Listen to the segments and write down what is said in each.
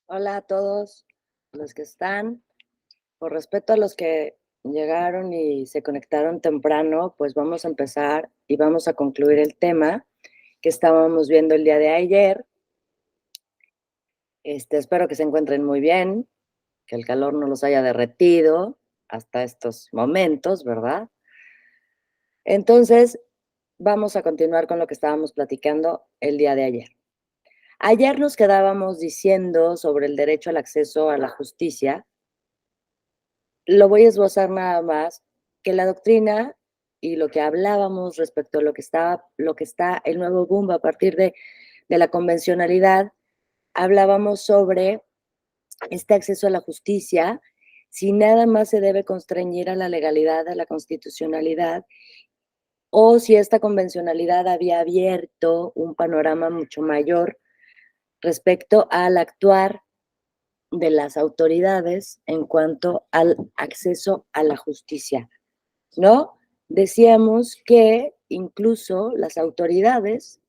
Hola a todos los que están. Por respeto a los que llegaron y se conectaron temprano, pues vamos a empezar y vamos a concluir el tema que estábamos viendo el día de ayer. Espero que se encuentren muy bien, que el calor no los haya derretido hasta estos momentos, ¿verdad? Entonces, vamos a continuar con lo que estábamos platicando el día de ayer. Ayer nos quedábamos diciendo sobre el derecho al acceso a la justicia. Lo voy a esbozar nada más, que la doctrina y lo que hablábamos respecto a lo que está el nuevo boom a partir de la convencionalidad, hablábamos sobre este acceso a la justicia, si nada más se debe constreñir a la legalidad, a la constitucionalidad, o si esta convencionalidad había abierto un panorama mucho mayor respecto al actuar de las autoridades en cuanto al acceso a la justicia, ¿no? Decíamos que incluso las autoridades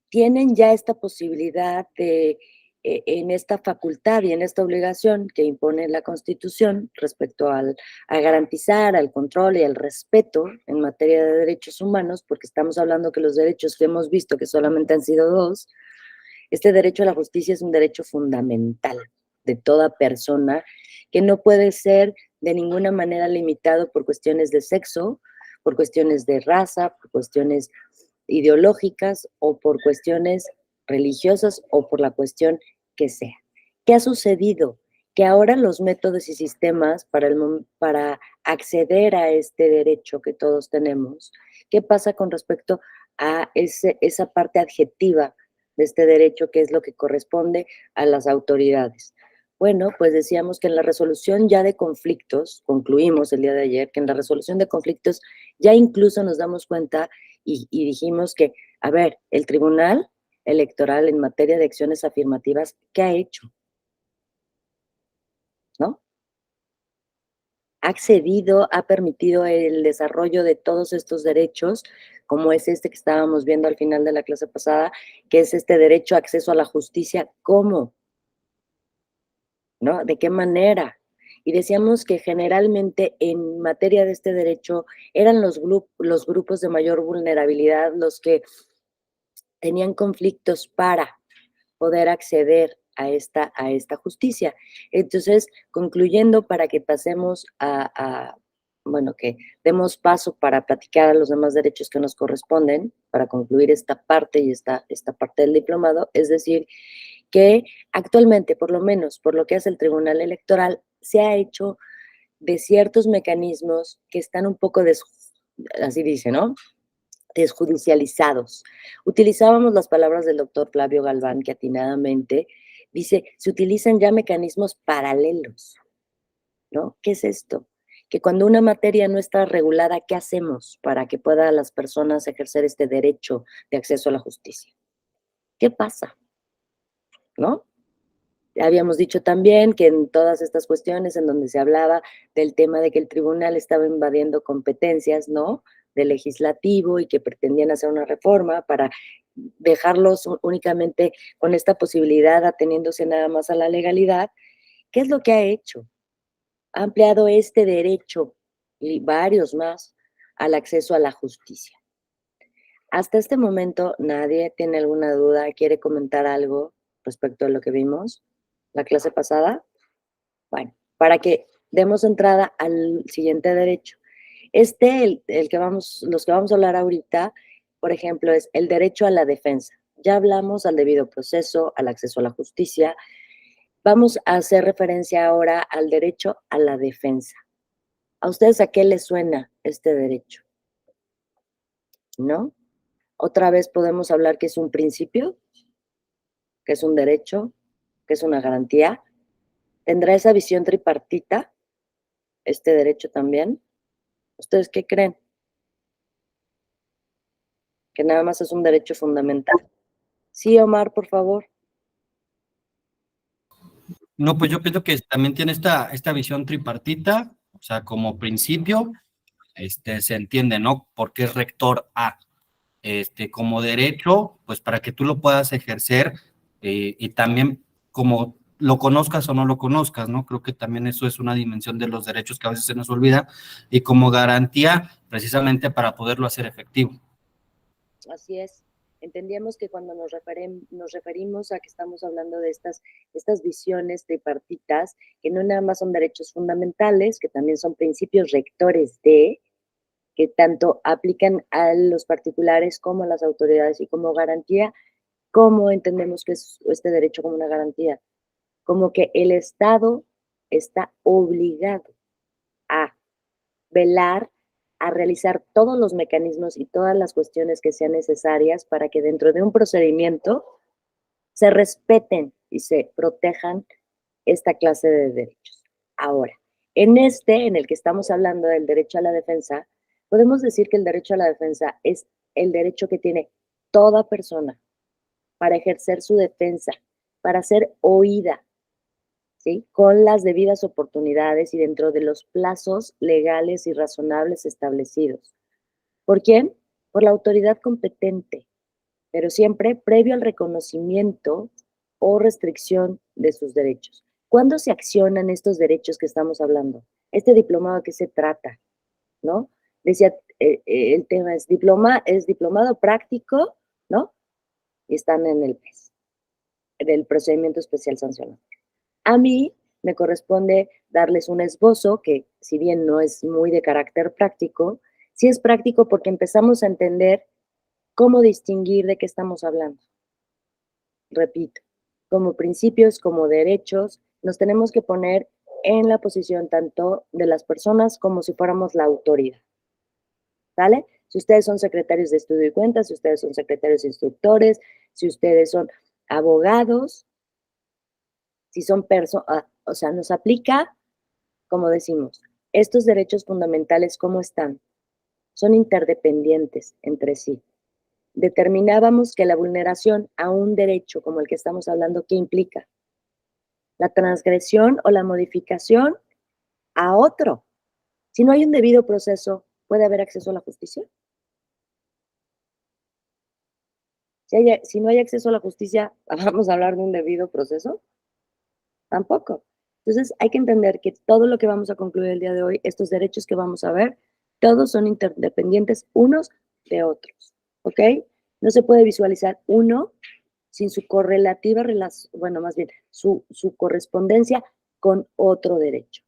tienen ya esta posibilidad de, en esta facultad y en esta obligación que impone la Constitución respecto a garantizar al control y al respeto en materia de derechos humanos, porque estamos hablando que los derechos que hemos visto, que solamente han sido dos, este derecho a la justicia es un derecho fundamental de toda persona que no puede ser de ninguna manera limitado por cuestiones de sexo, por cuestiones de raza, por cuestiones ideológicas o por cuestiones religiosas o por la cuestión que sea. ¿Qué ha sucedido? Que ahora los métodos y sistemas para acceder a este derecho que todos tenemos, ¿qué pasa con respecto a esa parte adjetiva de este derecho, que es lo que corresponde a las autoridades? Bueno, pues decíamos que en la resolución ya de conflictos, concluimos el día de ayer, que en la resolución de conflictos ya incluso nos damos cuenta y dijimos que, a ver, el Tribunal Electoral en materia de acciones afirmativas, ¿qué ha hecho? ¿No? Ha accedido, ha permitido el desarrollo de todos estos derechos, como es este que estábamos viendo al final de la clase pasada, que es este derecho a acceso a la justicia. ¿Cómo? ¿No? ¿De qué manera? Y decíamos que generalmente en materia de este derecho eran los grupos de mayor vulnerabilidad los que tenían conflictos para poder acceder a esta justicia. Entonces, concluyendo para que pasemos bueno, que demos paso para platicar a los demás derechos que nos corresponden, para concluir esta parte y esta parte del diplomado, es decir, que actualmente, por lo menos por lo que hace el Tribunal Electoral, se ha hecho de ciertos mecanismos que están un poco, así dice, ¿no? Desjudicializados. Utilizábamos las palabras del doctor Flavio Galván, que atinadamente dice, se utilizan ya mecanismos paralelos, ¿no? ¿Qué es esto? Que cuando una materia no está regulada, ¿qué hacemos para que puedan las personas ejercer este derecho de acceso a la justicia? ¿Qué pasa? ¿No? Habíamos dicho también que en todas estas cuestiones en donde se hablaba del tema de que el tribunal estaba invadiendo competencias, ¿no?, del legislativo y que pretendían hacer una reforma para dejarlos únicamente con esta posibilidad, ateniéndose nada más a la legalidad. ¿Qué es lo que ha hecho? Ha ampliado este derecho y varios más al acceso a la justicia. Hasta este momento, ¿nadie tiene alguna duda, quiere comentar algo respecto a lo que vimos la clase pasada? Bueno, para que demos entrada al siguiente derecho. Los que vamos a hablar ahorita, por ejemplo, es el derecho a la defensa. Ya hablamos al debido proceso, al acceso a la justicia. Vamos a hacer referencia ahora al derecho a la defensa. ¿A ustedes a qué les suena este derecho? ¿No? Otra vez podemos hablar que es un principio, que es un derecho, que es una garantía. ¿Tendrá esa visión tripartita este derecho también? ¿Ustedes qué creen? Que nada más es un derecho fundamental. Sí, Omar, por favor. No, pues yo pienso que también tiene esta visión tripartita, o sea, como principio, se entiende, ¿no? Porque es rector A. Como derecho, pues para que tú lo puedas ejercer y también como lo conozcas o no lo conozcas, ¿no? Creo que también eso es una dimensión de los derechos que a veces se nos olvida y como garantía precisamente para poderlo hacer efectivo. Así es. Entendíamos que cuando nos referimos a que estamos hablando de estas visiones tripartitas, que no nada más son derechos fundamentales, que también son principios rectores que tanto aplican a los particulares como a las autoridades y como garantía, ¿cómo entendemos que es este derecho como una garantía? Como que el Estado está obligado a velar, a realizar todos los mecanismos y todas las cuestiones que sean necesarias para que dentro de un procedimiento se respeten y se protejan esta clase de derechos. Ahora, en el que estamos hablando del derecho a la defensa, podemos decir que el derecho a la defensa es el derecho que tiene toda persona para ejercer su defensa, para ser oída, ¿sí? Con las debidas oportunidades y dentro de los plazos legales y razonables establecidos. ¿Por quién? Por la autoridad competente, pero siempre previo al reconocimiento o restricción de sus derechos. ¿Cuándo se accionan estos derechos que estamos hablando? Este diplomado, ¿de qué se trata? ¿No? Decía, el tema es diplomado práctico, ¿no? Y están en el PES, del procedimiento especial sancionado. A mí me corresponde darles un esbozo que, si bien no es muy de carácter práctico, sí es práctico porque empezamos a entender cómo distinguir de qué estamos hablando. Repito, como principios, como derechos, nos tenemos que poner en la posición tanto de las personas como si fuéramos la autoridad. ¿Sale? Si ustedes son secretarios de estudio y cuentas, si ustedes son secretarios instructores, si ustedes son abogados, si son personas, o sea, nos aplica, como decimos, estos derechos fundamentales, ¿cómo están? Son interdependientes entre sí. Determinábamos que la vulneración a un derecho como el que estamos hablando, ¿qué implica? La transgresión o la modificación a otro. Si no hay un debido proceso, ¿puede haber acceso a la justicia? Si no hay acceso a la justicia, ¿vamos a hablar de un debido proceso? Tampoco. Entonces, hay que entender que todo lo que vamos a concluir el día de hoy, estos derechos que vamos a ver, todos son interdependientes unos de otros, ¿ok? No se puede visualizar uno sin su correlativa relación, bueno, más bien, su correspondencia con otro derecho.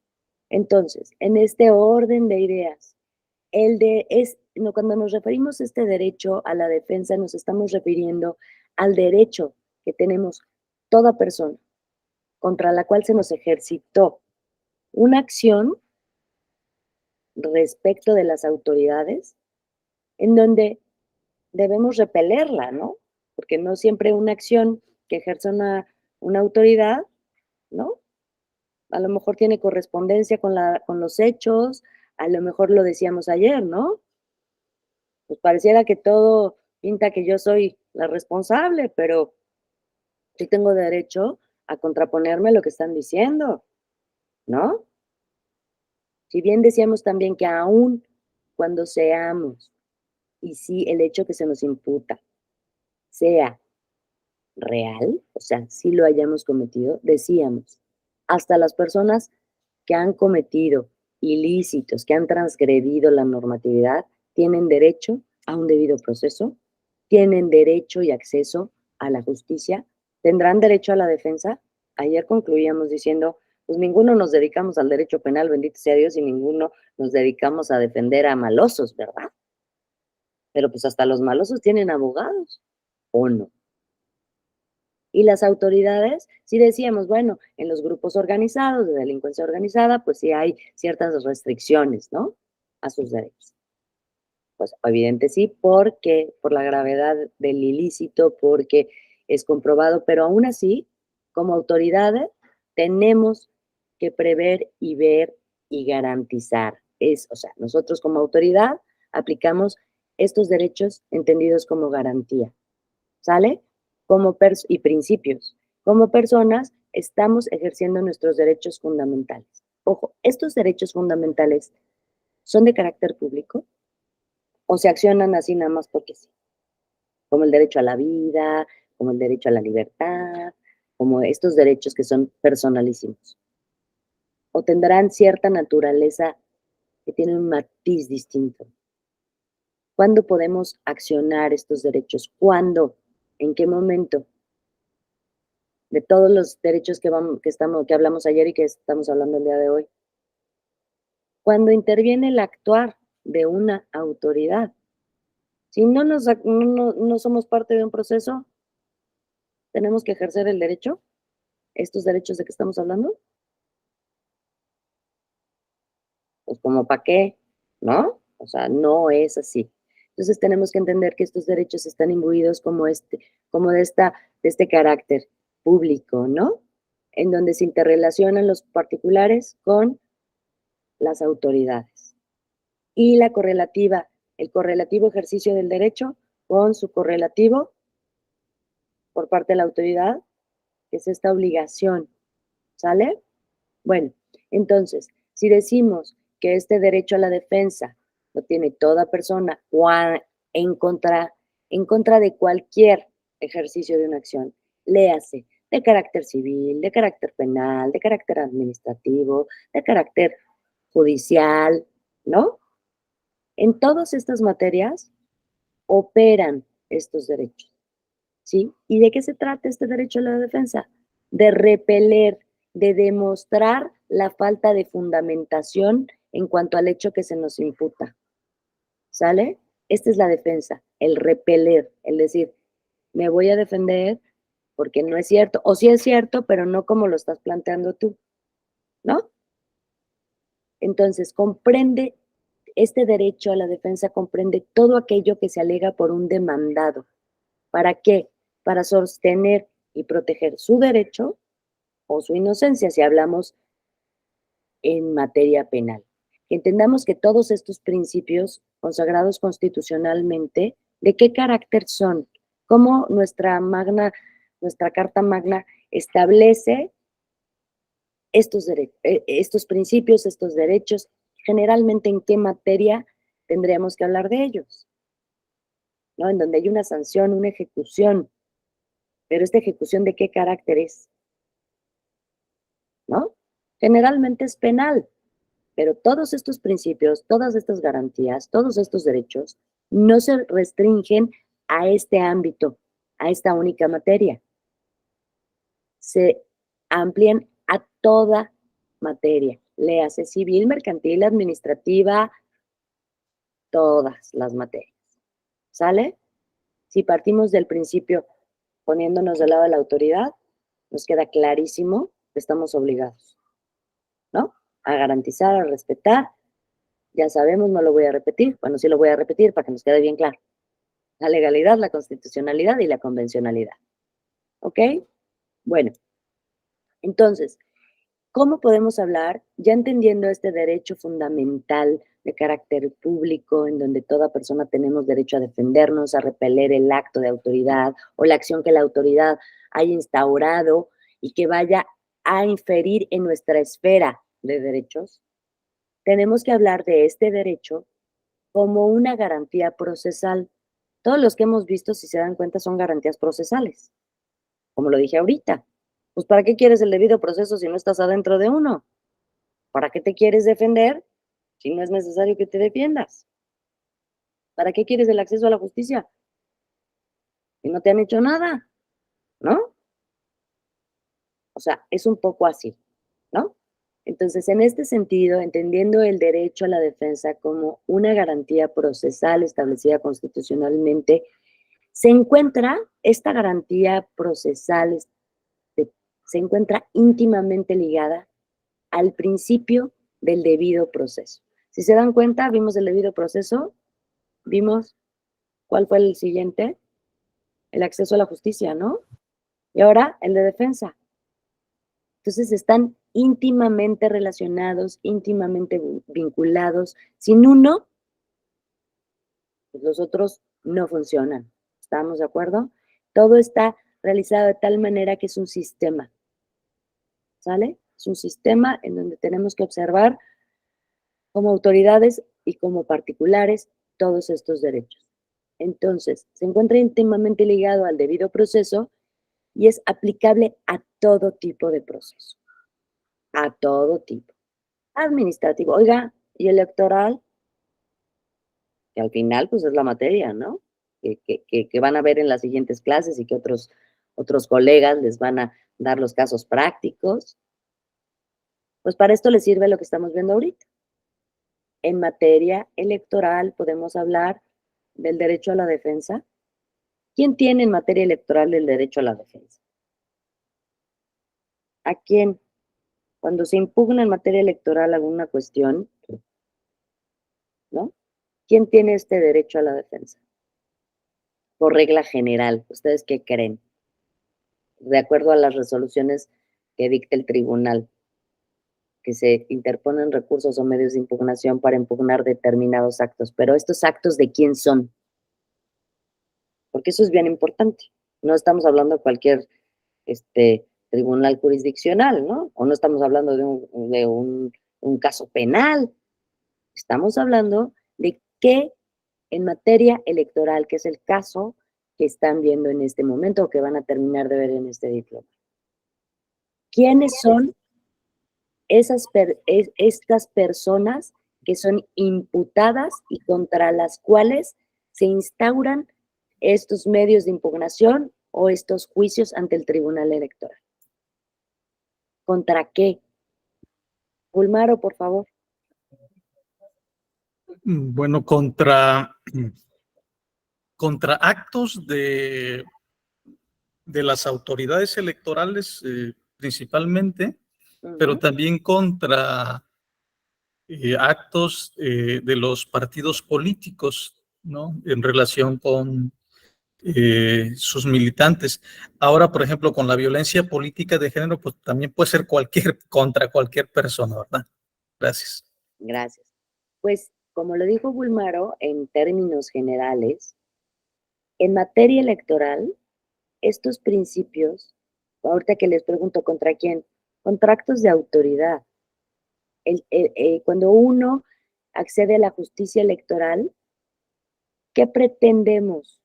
Entonces, en este orden de ideas, cuando nos referimos a este derecho a la defensa, nos estamos refiriendo al derecho que tenemos toda persona contra la cual se nos ejercitó una acción respecto de las autoridades, en donde debemos repelerla, ¿no? Porque no siempre una acción que ejerza una autoridad, ¿no? A lo mejor tiene correspondencia con los hechos, a lo mejor lo decíamos ayer, ¿no? Pues pareciera que todo pinta que yo soy la responsable, pero sí tengo derecho a contraponerme a lo que están diciendo, ¿no? Si bien decíamos también que aún cuando seamos, y si el hecho que se nos imputa sea real, o sea, si lo hayamos cometido, decíamos, hasta las personas que han cometido ilícitos, que han transgredido la normatividad, tienen derecho a un debido proceso, tienen derecho y acceso a la justicia, tendrán derecho a la defensa. Ayer concluíamos diciendo, pues ninguno nos dedicamos al derecho penal, bendito sea Dios, y ninguno nos dedicamos a defender a malosos, ¿verdad? Pero pues hasta los malosos tienen abogados, ¿o no? Y las autoridades, sí decíamos, bueno, en los grupos organizados de delincuencia organizada, pues sí hay ciertas restricciones, ¿no? A sus derechos. Pues evidente sí, porque por la gravedad del ilícito, porque es comprobado, pero aún así, como autoridades, tenemos que prever y ver y garantizar. O sea, nosotros como autoridad aplicamos estos derechos entendidos como garantía. ¿Sale? Y principios. Como personas, estamos ejerciendo nuestros derechos fundamentales. Ojo, estos derechos fundamentales son de carácter público o se accionan así nada más porque sí, como el derecho a la vida, como el derecho a la libertad. como estos derechos que son personalísimos, o tendrán cierta naturaleza que tiene un matiz distinto. ¿Cuándo podemos accionar estos derechos? ¿Cuándo? ¿En qué momento? De todos los derechos que hablamos ayer y que estamos hablando el día de hoy. Cuando interviene el actuar de una autoridad. Si no somos parte de un proceso, tenemos que ejercer el derecho, estos derechos de que estamos hablando, pues como para qué, ¿no? O sea, no es así. Entonces tenemos que entender que estos derechos están imbuidos como de este carácter público, ¿no? En donde se interrelacionan los particulares con las autoridades. Y el correlativo ejercicio del derecho con su correlativo por parte de la autoridad, que es esta obligación, ¿sale? Bueno, entonces, si decimos que este derecho a la defensa lo tiene toda persona o en contra de cualquier ejercicio de una acción, léase de carácter civil, de carácter penal, de carácter administrativo, de carácter judicial, ¿no? En todas estas materias operan estos derechos, ¿sí? ¿Y de qué se trata este derecho a la defensa? De repeler, de demostrar la falta de fundamentación en cuanto al hecho que se nos imputa, ¿sale? Esta es la defensa, el repeler, el decir, me voy a defender porque no es cierto, o sí es cierto, pero no como lo estás planteando tú, ¿no? Entonces, este derecho a la defensa comprende todo aquello que se alega por un demandado. ¿Para qué? Para sostener y proteger su derecho o su inocencia, si hablamos en materia penal. Entendamos que todos estos principios consagrados constitucionalmente, ¿de qué carácter son? ¿Cómo nuestra Carta Magna establece estos principios, estos derechos? Generalmente, ¿en qué materia tendríamos que hablar de ellos? ¿No? En donde hay una sanción, una ejecución, pero esta ejecución, ¿de qué carácter es? ¿No? Generalmente es penal, pero todos estos principios, todas estas garantías, todos estos derechos no se restringen a este ámbito, a esta única materia. Se amplían a toda materia, léase civil, mercantil, administrativa, todas las materias. ¿Sale? Si partimos del principio poniéndonos del lado de la autoridad, nos queda clarísimo que estamos obligados, ¿no? A garantizar, a respetar. Ya sabemos, no lo voy a repetir. Bueno, sí lo voy a repetir para que nos quede bien claro. La legalidad, la constitucionalidad y la convencionalidad. ¿Ok? Bueno, entonces, ¿cómo podemos hablar, ya entendiendo este derecho fundamental de carácter público, en donde toda persona tenemos derecho a defendernos, a repeler el acto de autoridad o la acción que la autoridad haya instaurado y que vaya a inferir en nuestra esfera de derechos? Tenemos que hablar de este derecho como una garantía procesal. Todos los que hemos visto, si se dan cuenta, son garantías procesales. Como lo dije ahorita, pues ¿para qué quieres el debido proceso si no estás adentro de uno? ¿Para qué te quieres defender si no es necesario que te defiendas? ¿Para qué quieres el acceso a la justicia si no te han hecho nada? ¿No? O sea, es un poco así, ¿no? Entonces, en este sentido, entendiendo el derecho a la defensa como una garantía procesal establecida constitucionalmente, se encuentra esta garantía procesal, se encuentra íntimamente ligada al principio del debido proceso. Si se dan cuenta, vimos el debido proceso, vimos cuál fue el siguiente, el acceso a la justicia, ¿no? Y ahora el de defensa. Entonces están íntimamente relacionados, íntimamente vinculados. Sin uno, pues los otros no funcionan. ¿Estamos de acuerdo? Todo está realizado de tal manera que es un sistema. ¿Sale? Es un sistema en donde tenemos que observar como autoridades y como particulares todos estos derechos. Entonces, se encuentra íntimamente ligado al debido proceso y es aplicable a todo tipo de proceso, a todo tipo. Administrativo, oiga, y electoral, que al final pues es la materia, ¿no? Que van a ver en las siguientes clases y que otros colegas les van a dar los casos prácticos. Pues para esto les sirve lo que estamos viendo ahorita. En materia electoral podemos hablar del derecho a la defensa. ¿Quién tiene en materia electoral el derecho a la defensa? ¿A quién? Cuando se impugna en materia electoral alguna cuestión, ¿no? ¿Quién tiene este derecho a la defensa? Por regla general, ¿ustedes qué creen? De acuerdo a las resoluciones que dicta el tribunal, que se interponen recursos o medios de impugnación para impugnar determinados actos. Pero estos actos, ¿de quién son? Porque eso es bien importante. No estamos hablando de cualquier tribunal jurisdiccional, ¿no? O no estamos hablando de un caso penal. Estamos hablando de qué en materia electoral, que es el caso que están viendo en este momento o que van a terminar de ver en este diploma. ¿Quiénes son estas personas que son imputadas y contra las cuales se instauran estos medios de impugnación o estos juicios ante el Tribunal Electoral? ¿Contra qué? Bulmaro, por favor. Bueno, contra actos de las autoridades electorales principalmente, pero también contra actos de los partidos políticos, ¿no? En relación con sus militantes. Ahora, por ejemplo, con la violencia política de género, pues también puede ser contra cualquier persona, ¿verdad? Gracias. Gracias. Pues, como lo dijo Bulmaro, en términos generales, en materia electoral, estos principios, ahorita que les pregunto, ¿contra quién? Contra actos de autoridad. Cuando uno accede a la justicia electoral, ¿qué pretendemos?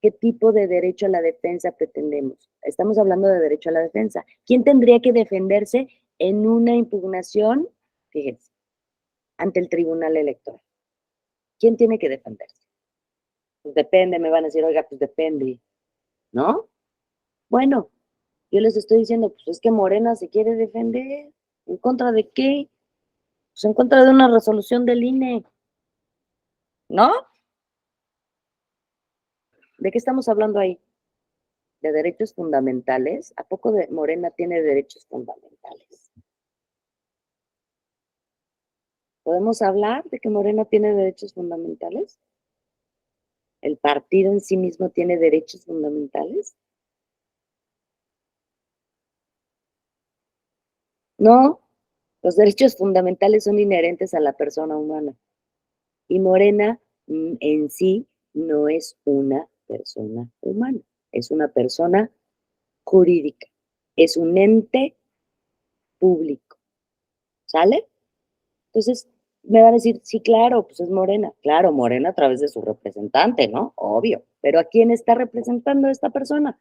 ¿Qué tipo de derecho a la defensa pretendemos? Estamos hablando de derecho a la defensa. ¿Quién tendría que defenderse en una impugnación? Fíjense, ante el Tribunal Electoral. ¿Quién tiene que defenderse? Pues depende, me van a decir, oiga, pues depende, ¿no? Bueno, yo les estoy diciendo, pues es que Morena se quiere defender. ¿En contra de qué? Pues en contra de una resolución del INE, ¿no? ¿De qué estamos hablando ahí? ¿De derechos fundamentales? ¿A poco Morena tiene derechos fundamentales? ¿Podemos hablar de que Morena tiene derechos fundamentales? ¿El partido en sí mismo tiene derechos fundamentales? No, los derechos fundamentales son inherentes a la persona humana. Y Morena en sí no es una persona humana, es una persona jurídica, es un ente público, ¿sale? Entonces, me van a decir, sí, claro, pues es Morena. Claro, Morena a través de su representante, ¿no? Obvio. Pero ¿a quién está representando esta persona?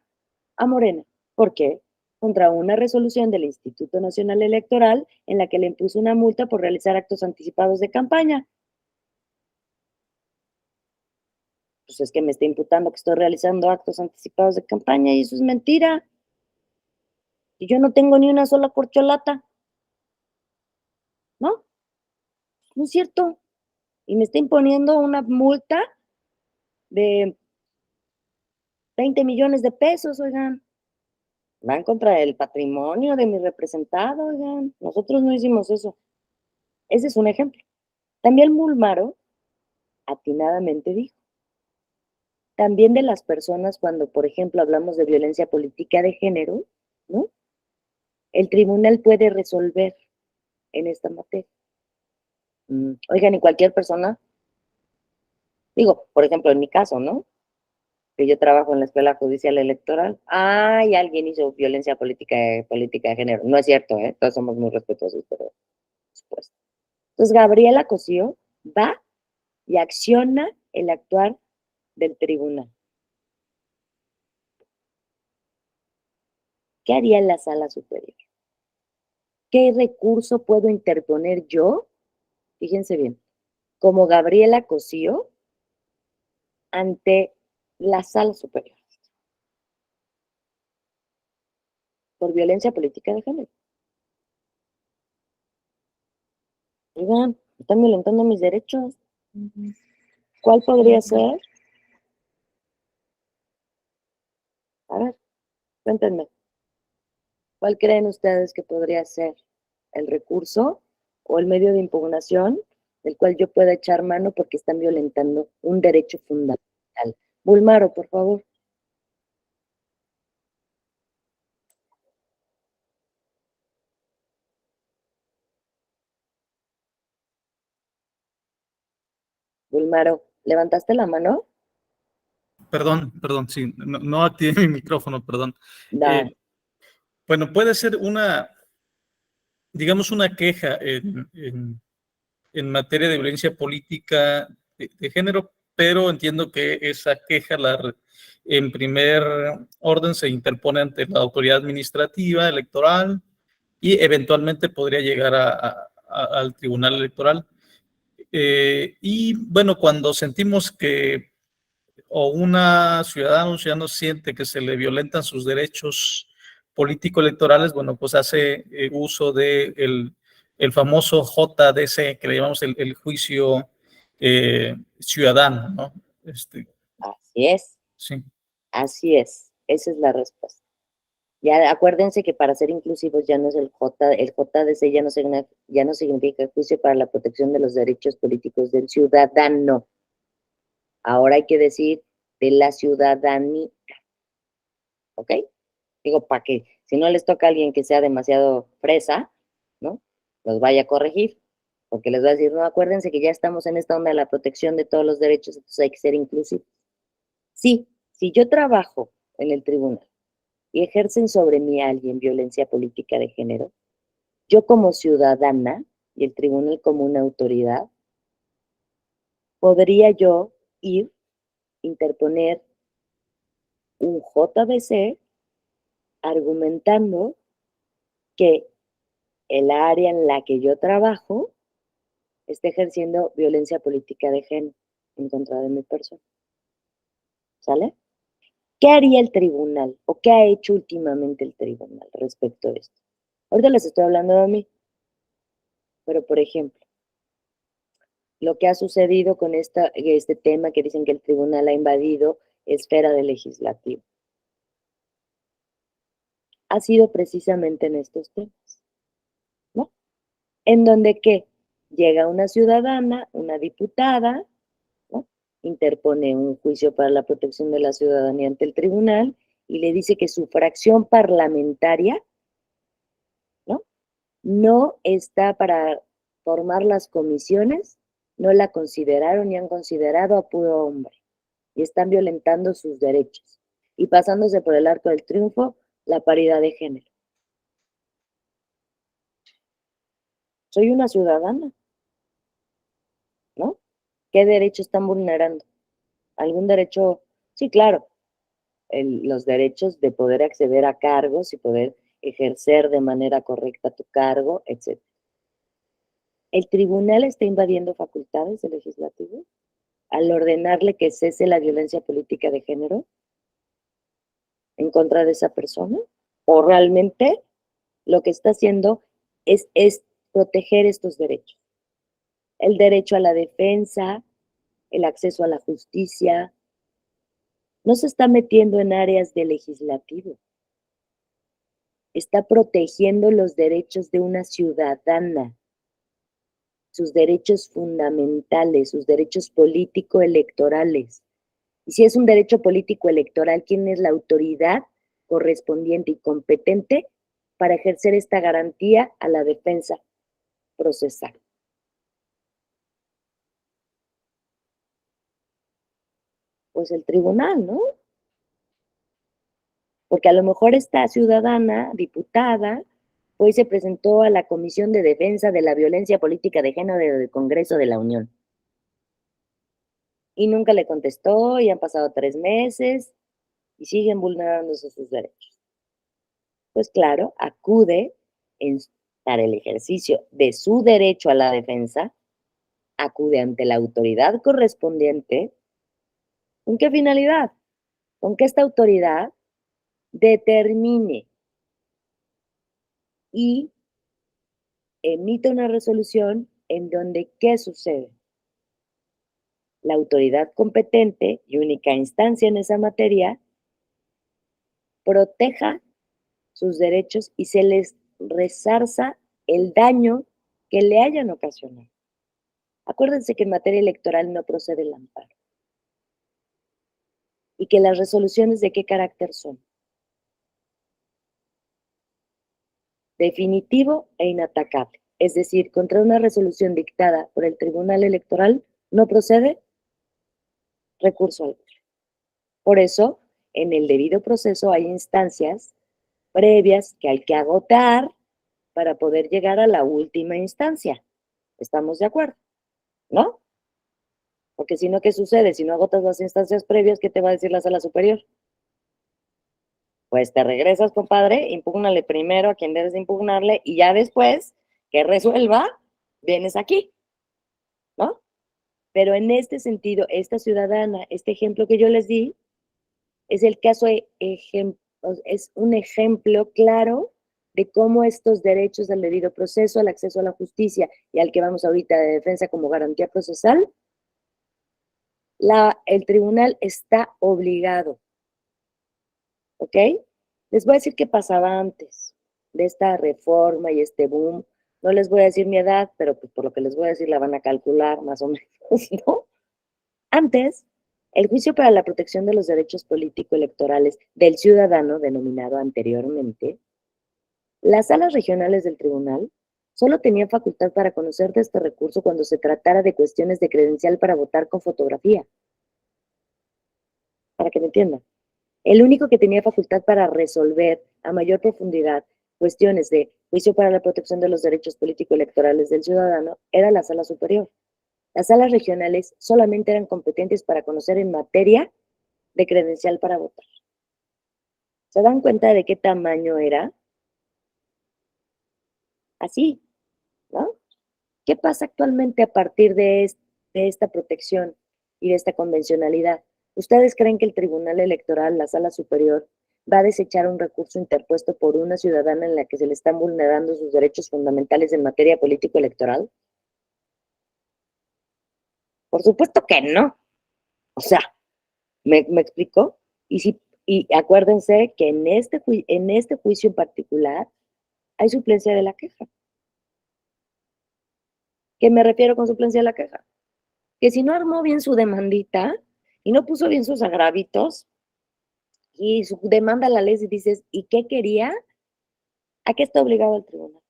A Morena. ¿Por qué? Contra una resolución del Instituto Nacional Electoral en la que le impuso una multa por realizar actos anticipados de campaña. Pues es que me está imputando que estoy realizando actos anticipados de campaña y eso es mentira. Y yo no tengo ni una sola corcholata, ¿no? No es cierto. Y me está imponiendo una multa de 20 millones de pesos, oigan. Va en contra del patrimonio de mi representado, oigan. Nosotros no hicimos eso. Ese es un ejemplo. También Bulmaro atinadamente dijo, también de las personas cuando, por ejemplo, hablamos de violencia política de género, ¿no? El tribunal puede resolver en esta materia. Oigan, y cualquier persona, digo, por ejemplo, en mi caso, ¿no? Que yo trabajo en la Escuela Judicial Electoral. Ay, alguien hizo violencia política de género. No es cierto, ¿eh? Todos somos muy respetuosos, pero por supuesto. Entonces, Gabriela Cosío va y acciona el actuar del tribunal. ¿Qué haría la sala superior? ¿Qué recurso puedo interponer yo? Fíjense bien, como Gabriela Cosío ante la sala superior por violencia política de género. Oigan, están violentando mis derechos. ¿Cuál podría ser? A ver, cuéntenme. ¿Cuál creen ustedes que podría ser el recurso o el medio de impugnación del cual yo pueda echar mano porque están violentando un derecho fundamental? Bulmaro, por favor. Bulmaro, ¿levantaste la mano? Perdón, sí, no activé mi micrófono, perdón. Da. Bueno, puede ser digamos, una queja en materia de violencia política de género, pero entiendo que esa queja en primer orden se interpone ante la autoridad administrativa electoral y eventualmente podría llegar al tribunal electoral. Y bueno, cuando sentimos que o una ciudadana o un ciudadano siente que se le violentan sus derechos político-electorales, bueno, pues hace uso de el famoso JDC, que le llamamos el juicio ciudadano, ¿no? Así es, Sí. así es. Esa es la respuesta. Ya acuérdense que para ser inclusivos ya no es el JDC ya no significa juicio para la protección de los derechos políticos del ciudadano. Ahora hay que decir de la ciudadanía, ¿ok? Digo, para que si no les toca a alguien que sea demasiado fresa, ¿no? Los vaya a corregir, porque les va a decir, no, acuérdense que ya estamos en esta onda de la protección de todos los derechos, entonces hay que ser inclusivos. Sí, si yo trabajo en el tribunal y ejercen sobre mí alguien violencia política de género, yo como ciudadana y el tribunal como una autoridad, podría yo ir, interponer un JDC argumentando que el área en la que yo trabajo está ejerciendo violencia política de género en contra de mi persona. ¿Sale? ¿Qué haría el tribunal o qué ha hecho últimamente el tribunal respecto a esto? Ahorita les estoy hablando de mí, pero por ejemplo, lo que ha sucedido con este tema que dicen que el tribunal ha invadido esfera del legislativo, ha sido precisamente en estos temas, ¿no? En donde que llega una ciudadana, una diputada, ¿no? Interpone un juicio para la protección de la ciudadanía ante el tribunal y le dice que su fracción parlamentaria, ¿no? No está para formar las comisiones, no la consideraron ni han considerado a puro hombre y están violentando sus derechos y pasándose por el arco del triunfo la paridad de género. Soy una ciudadana, ¿no? ¿Qué derecho están vulnerando? ¿Algún derecho? Sí, claro, los derechos de poder acceder a cargos y poder ejercer de manera correcta tu cargo, etc. ¿El tribunal está invadiendo facultades del legislativo al ordenarle que cese la violencia política de género en contra de esa persona? ¿O realmente lo que está haciendo es proteger estos derechos? El derecho a la defensa, el acceso a la justicia, no se está metiendo en áreas del legislativo, está protegiendo los derechos de una ciudadana, sus derechos fundamentales, sus derechos político-electorales. Y si es un derecho político-electoral, ¿quién es la autoridad correspondiente y competente para ejercer esta garantía a la defensa procesal? Pues el tribunal, ¿no? Porque a lo mejor esta ciudadana, diputada, hoy se presentó a la Comisión de Defensa de la Violencia Política de Género del Congreso de la Unión. Y nunca le contestó, y han pasado 3 meses, y siguen vulnerándose sus derechos. Pues claro, acude para el ejercicio de su derecho a la defensa, acude ante la autoridad correspondiente. ¿Con qué finalidad? Con que esta autoridad determine y emite una resolución en donde, ¿qué sucede? La autoridad competente y única instancia en esa materia proteja sus derechos y se les resarza el daño que le hayan ocasionado. Acuérdense que en materia electoral no procede el amparo y que las resoluciones de qué carácter son. Definitivo e inatacable. Es decir, contra una resolución dictada por el Tribunal Electoral no procede recurso alguno. Por eso, en el debido proceso hay instancias previas que hay que agotar para poder llegar a la última instancia. ¿Estamos de acuerdo? ¿No? Porque si no, ¿qué sucede? Si no agotas las instancias previas, ¿qué te va a decir la sala superior? Pues te regresas, compadre, impúgnale primero a quien debes de impugnarle y ya después que resuelva, vienes aquí, ¿no? Pero en este sentido, esta ciudadana, este ejemplo que yo les di, es el caso, es un ejemplo claro de cómo estos derechos al debido proceso, al acceso a la justicia y al que vamos ahorita de defensa como garantía procesal, el tribunal está obligado, ¿ok? Les voy a decir qué pasaba antes de esta reforma y este boom. No les voy a decir mi edad, pero pues por lo que les voy a decir la van a calcular más o menos, ¿no? Antes, el juicio para la protección de los derechos político-electorales del ciudadano, denominado anteriormente, las salas regionales del tribunal solo tenían facultad para conocer de este recurso cuando se tratara de cuestiones de credencial para votar con fotografía. Para que me entiendan. El único que tenía facultad para resolver a mayor profundidad cuestiones de juicio para la protección de los derechos político-electorales del ciudadano era la sala superior. Las salas regionales solamente eran competentes para conocer en materia de credencial para votar. ¿Se dan cuenta de qué tamaño era? Así, ¿no? ¿Qué pasa actualmente a partir de esta protección y de esta convencionalidad? ¿Ustedes creen que el Tribunal Electoral, la Sala Superior, va a desechar un recurso interpuesto por una ciudadana en la que se le están vulnerando sus derechos fundamentales en materia político-electoral? Por supuesto que no. O sea, ¿me explico? Y acuérdense que en este juicio en particular hay suplencia de la queja. ¿Qué me refiero con suplencia de la queja? Que si no armó bien su demandita y no puso bien sus agravitos y su demanda a la ley, y dices, ¿y qué quería? ¿A qué está obligado el tribunal?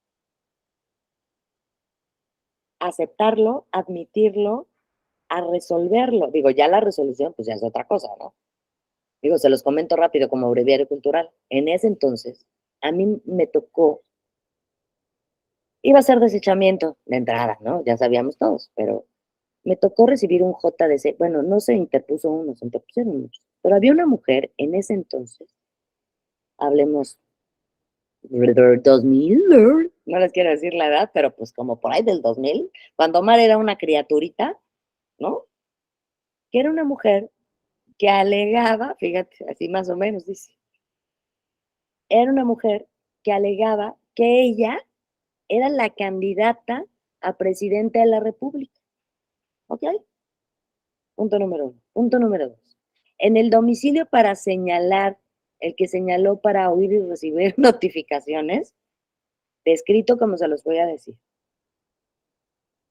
A aceptarlo, admitirlo, a resolverlo. Digo, ya la resolución, pues ya es otra cosa, ¿no? Digo, se los comento rápido como breviario cultural. En ese entonces, a mí me tocó, iba a ser desechamiento de entrada, ¿no? Ya sabíamos todos, pero me tocó recibir un JDC. Bueno, no se interpuso uno, se interpusieron muchos. Pero había una mujer en ese entonces, hablemos 2000, no les quiero decir la edad, pero pues como por ahí del 2000, cuando Omar era una criaturita, ¿no? Que era una mujer que alegaba, fíjate, así más o menos dice, era una mujer que alegaba que ella era la candidata a presidente de la República. ¿Ok? Punto número uno. Punto número dos. En el domicilio para señalar, el que señaló para oír y recibir notificaciones, descrito como se los voy a decir.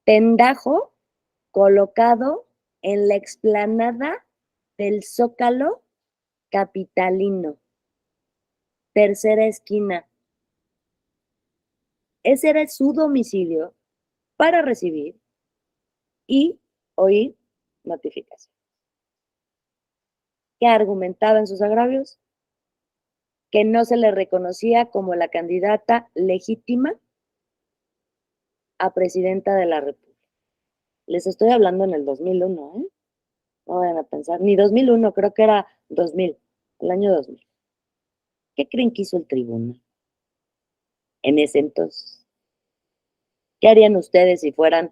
Tendajo colocado en la explanada del Zócalo capitalino. Tercera esquina. Ese era su domicilio para recibir y oír notificaciones. ¿Qué argumentaba en sus agravios? Que no se le reconocía como la candidata legítima a presidenta de la República. Les estoy hablando en el 2001, ¿eh? No vayan a pensar, ni 2001, creo que era 2000, el año 2000. ¿Qué creen que hizo el tribunal? en ese entonces. ¿Qué harían ustedes si fueran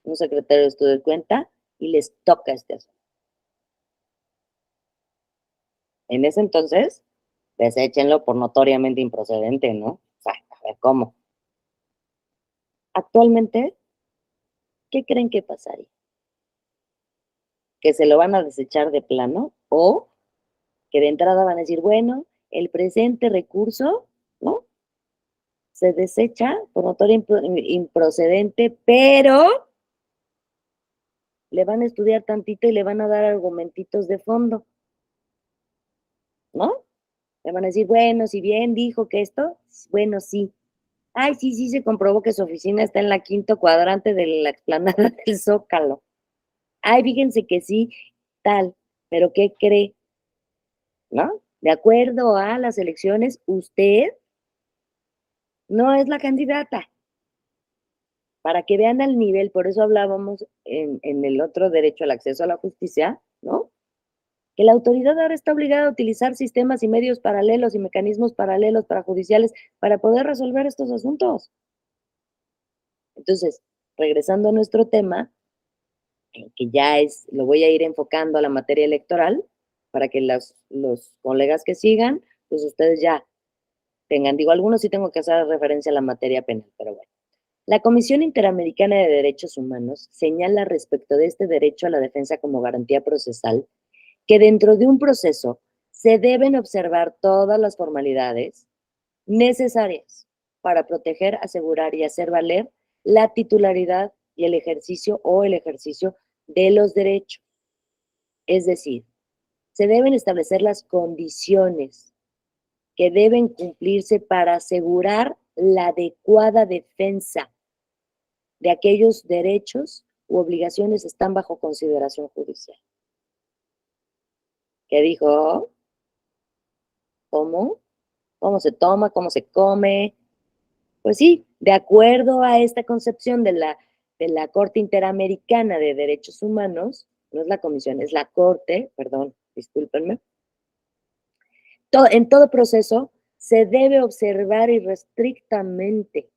un secretario de estudio de cuenta y les toca este asunto? En ese entonces, deséchenlo por notoriamente improcedente, ¿no? O sea, a ver cómo. Actualmente, ¿qué creen que pasaría? ¿Que se lo van a desechar de plano o que de entrada van a decir, bueno, el presente recurso, ¿no? Se desecha por notoria improcedente, pero le van a estudiar tantito y le van a dar argumentitos de fondo, ¿no? Le van a decir, bueno, si bien dijo que esto, bueno, sí. Ay, sí, sí, se comprobó que su oficina está en la quinto cuadrante de la explanada del Zócalo. Ay, fíjense que sí, tal, pero ¿qué cree? ¿No? De acuerdo a las elecciones, usted no es la candidata. Para que vean el nivel, por eso hablábamos en el otro derecho al acceso a la justicia, ¿no? Que la autoridad ahora está obligada a utilizar sistemas y medios paralelos y mecanismos paralelos para judiciales para poder resolver estos asuntos. Entonces, regresando a nuestro tema, que ya es, lo voy a ir enfocando a la materia electoral, para que los colegas que sigan, pues ustedes ya tengan, digo, algunos sí tengo que hacer referencia a la materia penal, pero bueno. La Comisión Interamericana de Derechos Humanos señala respecto de este derecho a la defensa como garantía procesal que dentro de un proceso se deben observar todas las formalidades necesarias para proteger, asegurar y hacer valer la titularidad y el ejercicio de los derechos. Es decir, se deben establecer las condiciones que deben cumplirse para asegurar la adecuada defensa de aquellos derechos u obligaciones que están bajo consideración judicial. ¿Qué dijo? ¿Cómo? ¿Cómo se toma? ¿Cómo se come? Pues sí, de acuerdo a esta concepción de la Corte Interamericana de Derechos Humanos, no es la Comisión, es la Corte, perdón, discúlpenme, en todo proceso se debe observar irrestrictamente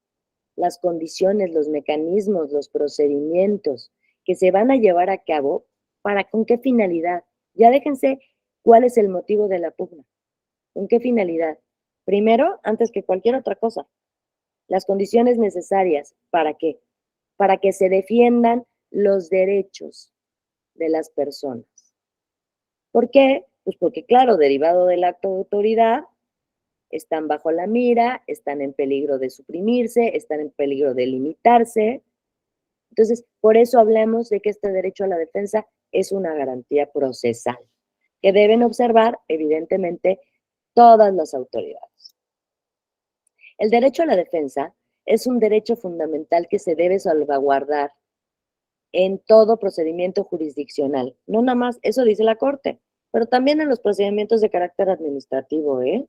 las condiciones, los mecanismos, los procedimientos que se van a llevar a cabo, ¿para con qué finalidad? Ya déjense cuál es el motivo de la pugna. ¿Con qué finalidad? Primero, antes que cualquier otra cosa, las condiciones necesarias. ¿Para qué? Para que se defiendan los derechos de las personas. ¿Por qué? Pues porque, claro, derivado del acto de autoridad, están bajo la mira, están en peligro de suprimirse, están en peligro de limitarse. Entonces, por eso hablamos de que este derecho a la defensa es una garantía procesal, que deben observar, evidentemente, todas las autoridades. El derecho a la defensa es un derecho fundamental que se debe salvaguardar en todo procedimiento jurisdiccional. No nada más, eso dice la Corte, pero también en los procedimientos de carácter administrativo, ¿eh?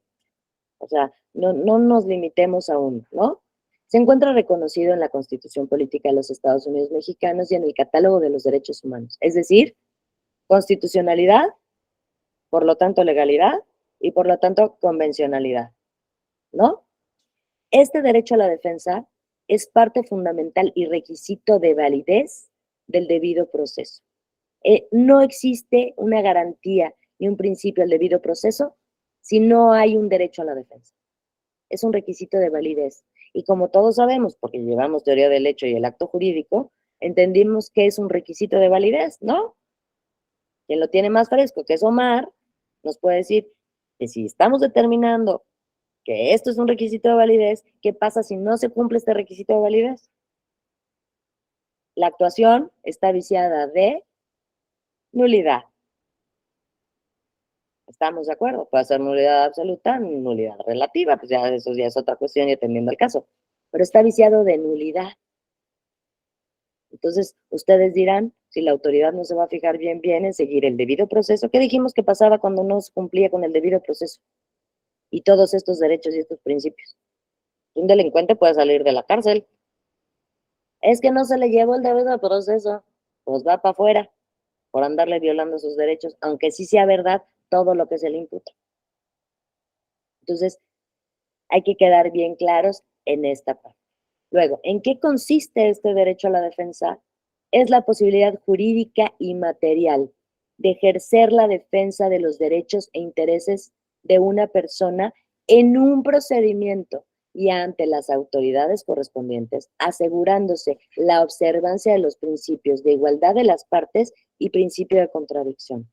O sea, no nos limitemos a uno, ¿no? Se encuentra reconocido en la Constitución Política de los Estados Unidos Mexicanos y en el Catálogo de los Derechos Humanos. Es decir, constitucionalidad, por lo tanto legalidad y por lo tanto convencionalidad, ¿no? Este derecho a la defensa es parte fundamental y requisito de validez del debido proceso. No existe una garantía ni un principio del debido proceso si no hay un derecho a la defensa. Es un requisito de validez. Y como todos sabemos, porque llevamos teoría del hecho y el acto jurídico, entendimos que es un requisito de validez, ¿no? Quien lo tiene más fresco, que es Omar, nos puede decir que si estamos determinando que esto es un requisito de validez, ¿qué pasa si no se cumple este requisito de validez? La actuación está viciada de nulidad. ¿Estamos de acuerdo? Puede ser nulidad absoluta, nulidad relativa, pues ya eso ya es otra cuestión y atendiendo al caso. Pero está viciado de nulidad. Entonces, ustedes dirán, si la autoridad no se va a fijar bien en seguir el debido proceso, ¿qué dijimos que pasaba cuando no se cumplía con el debido proceso? Y todos estos derechos y estos principios. Un delincuente puede salir de la cárcel. Es que no se le llevó el debido proceso, pues va para afuera por andarle violando sus derechos, aunque sí sea verdad todo lo que se le imputa. Entonces, hay que quedar bien claros en esta parte. Luego, ¿en qué consiste este derecho a la defensa? Es la posibilidad jurídica y material de ejercer la defensa de los derechos e intereses de una persona en un procedimiento y ante las autoridades correspondientes, asegurándose la observancia de los principios de igualdad de las partes y principio de contradicción.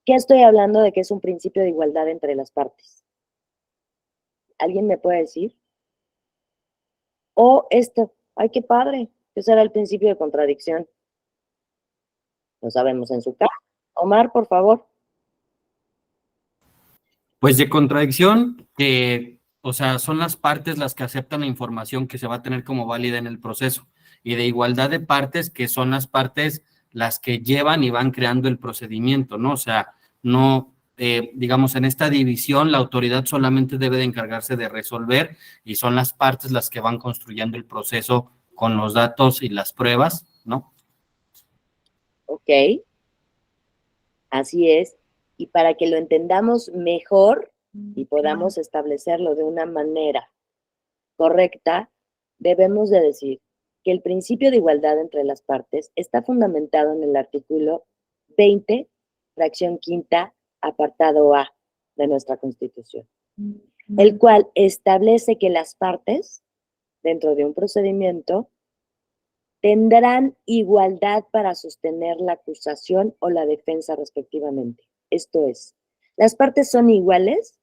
¿Qué estoy hablando de que es un principio de igualdad entre las partes? ¿Alguien me puede decir? O esto, ay, qué padre, ese era el principio de contradicción. Lo sabemos en su caso. Omar, por favor. Pues de contradicción, o sea, son las partes las que aceptan la información que se va a tener como válida en el proceso. Y de igualdad de partes, que son las partes las que llevan y van creando el procedimiento, ¿no? O sea, no, digamos, en esta división la autoridad solamente debe de encargarse de resolver y son las partes las que van construyendo el proceso con los datos y las pruebas, ¿no? Ok, así es. Y para que lo entendamos mejor y podamos establecerlo de una manera correcta, debemos de decir que el principio de igualdad entre las partes está fundamentado en el artículo 20, fracción quinta, apartado A de nuestra Constitución, el cual establece que las partes, dentro de un procedimiento, tendrán igualdad para sostener la acusación o la defensa respectivamente. Esto es, las partes son iguales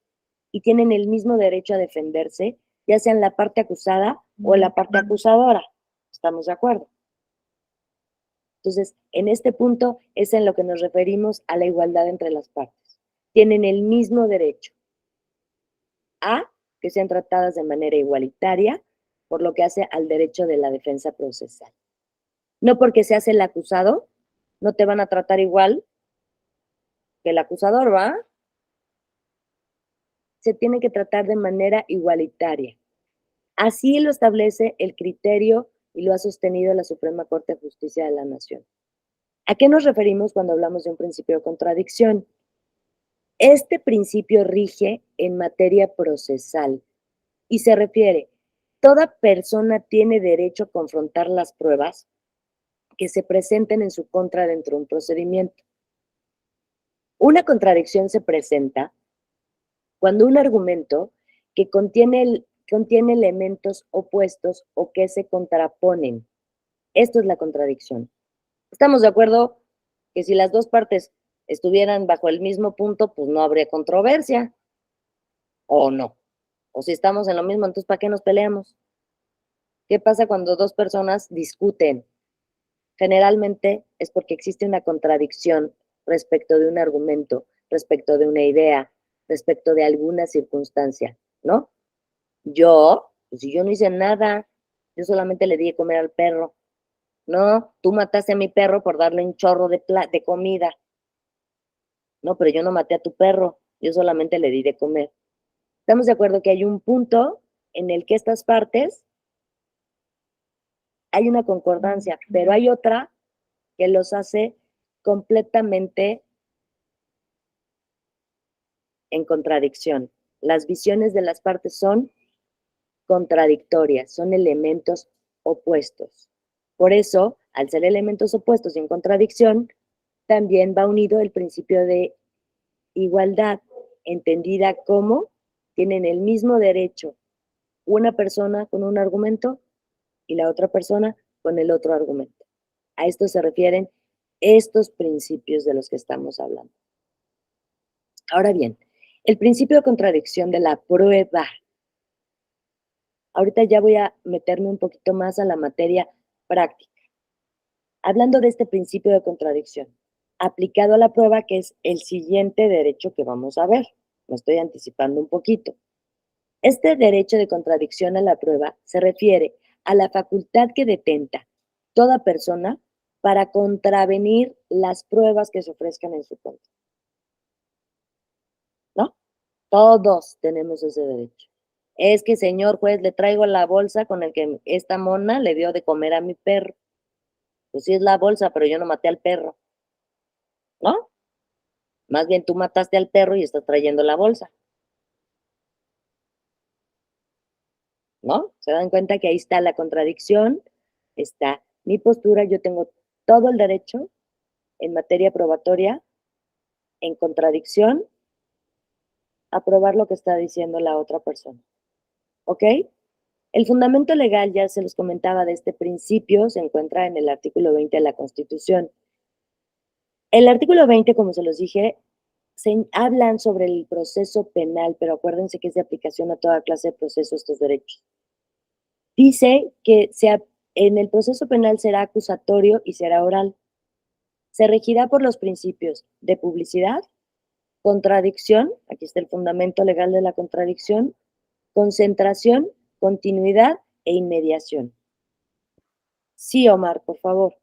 y tienen el mismo derecho a defenderse, ya sea en la parte acusada o la parte acusadora. ¿Estamos de acuerdo? Entonces, en este punto es en lo que nos referimos a la igualdad entre las partes. Tienen el mismo derecho a que sean tratadas de manera igualitaria, por lo que hace al derecho de la defensa procesal. No porque seas el acusado, no te van a tratar igual que el acusador, ¿va? Se tiene que tratar de manera igualitaria. Así lo establece el criterio y lo ha sostenido la Suprema Corte de Justicia de la Nación. ¿A qué nos referimos cuando hablamos de un principio de contradicción? Este principio rige en materia procesal y se refiere, toda persona tiene derecho a confrontar las pruebas que se presenten en su contra dentro de un procedimiento. Una contradicción se presenta cuando un argumento que contiene elementos opuestos o que se contraponen. Esto es la contradicción. ¿Estamos de acuerdo que si las dos partes estuvieran bajo el mismo punto, pues no habría controversia? ¿O no? O si estamos en lo mismo, entonces ¿para qué nos peleamos? ¿Qué pasa cuando dos personas discuten? Generalmente es porque existe una contradicción respecto de un argumento, respecto de una idea, respecto de alguna circunstancia, ¿no? Pues si yo no hice nada, yo solamente le di de comer al perro. No, tú mataste a mi perro por darle un chorro de comida. No, pero yo no maté a tu perro, yo solamente le di de comer. Estamos de acuerdo que hay un punto en el que estas partes hay una concordancia, pero hay otra que los hace completamente en contradicción. Las visiones de las partes son contradictorias, son elementos opuestos. Por eso, al ser elementos opuestos y en contradicción, también va unido el principio de igualdad, entendida como tienen el mismo derecho una persona con un argumento y la otra persona con el otro argumento. A esto se refieren estos principios de los que estamos hablando. Ahora bien, el principio de contradicción de la prueba. Ahorita ya voy a meterme un poquito más a la materia práctica. Hablando de este principio de contradicción, aplicado a la prueba, que es el siguiente derecho que vamos a ver. Me estoy anticipando un poquito. Este derecho de contradicción a la prueba se refiere a la facultad que detenta toda persona para contravenir las pruebas que se ofrezcan en su contra. ¿No? Todos tenemos ese derecho. Es que, señor juez, le traigo la bolsa con el que esta mona le dio de comer a mi perro. Pues sí es la bolsa, pero yo no maté al perro, ¿no? Más bien tú mataste al perro y estás trayendo la bolsa, ¿no? Se dan cuenta que ahí está la contradicción, está mi postura, yo tengo todo el derecho en materia probatoria, en contradicción, a probar lo que está diciendo la otra persona. ¿Ok? El fundamento legal, ya se los comentaba, de este principio se encuentra en el artículo 20 de la Constitución. El artículo 20, como se los dije, hablan sobre el proceso penal, pero acuérdense que es de aplicación a toda clase de procesos estos derechos. Dice que en el proceso penal será acusatorio y será oral. Se regirá por los principios de publicidad, contradicción, aquí está el fundamento legal de la contradicción, concentración, continuidad e inmediación. Sí, Omar, por favor.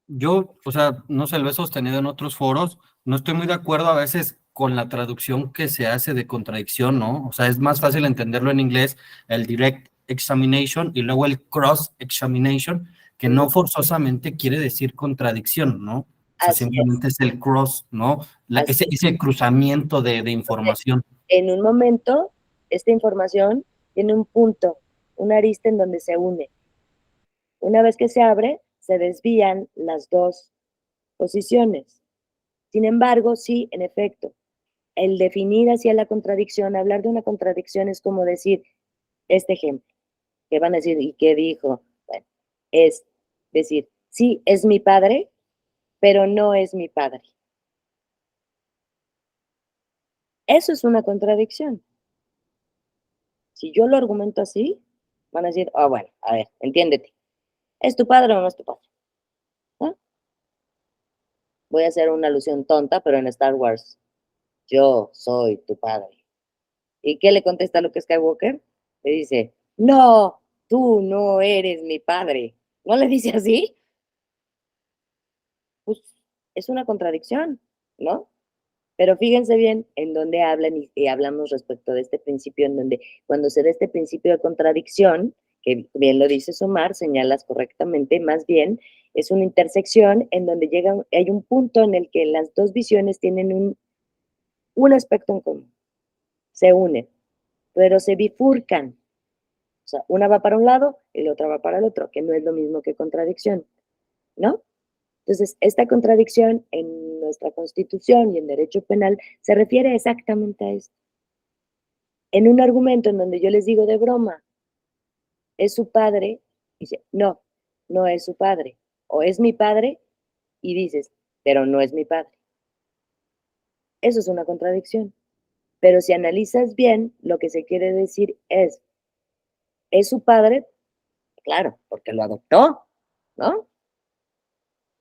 Yo, o sea, no sé, lo he sostenido en otros foros, no estoy muy de acuerdo a veces con la traducción que se hace de contradicción, ¿no? O sea, es más fácil entenderlo en inglés, el direct examination y luego el cross examination, que no forzosamente quiere decir contradicción, ¿no? O sea, Así simplemente es el cross, ¿no? Así Ese cruzamiento de información. En un momento, esta información tiene un punto, una arista en donde se une. Una vez que se abre, se desvían las dos posiciones. Sin embargo, sí, en efecto, el definir hacia la contradicción, hablar de una contradicción es como decir, este ejemplo, que van a decir, ¿y qué dijo? Bueno, es decir, sí, es mi padre, pero no es mi padre. Eso es una contradicción. Si yo lo argumento así, van a decir, bueno, a ver, entiéndete, ¿es tu padre o no es tu padre? ¿Ah? Voy a hacer una alusión tonta, pero en Star Wars, yo soy tu padre. ¿Y qué le contesta Luke Skywalker? Le dice, no, tú no eres mi padre. ¿No le dice así? Pues es una contradicción, ¿no? Pero fíjense bien en dónde hablan y hablamos respecto de este principio, en donde cuando se da este principio de contradicción, que bien lo dice Omar, señalas correctamente, más bien es una intersección en donde hay un punto en el que las dos visiones tienen un aspecto en común, se unen, pero se bifurcan. O sea, una va para un lado y la otra va para el otro, que no es lo mismo que contradicción, ¿no? Entonces, esta contradicción en nuestra Constitución y en derecho penal se refiere exactamente a esto. En un argumento en donde yo les digo de broma, es su padre, dice, no, no es su padre. O es mi padre, y dices, pero no es mi padre. Eso es una contradicción. Pero si analizas bien, lo que se quiere decir es su padre, claro, porque lo adoptó, ¿no?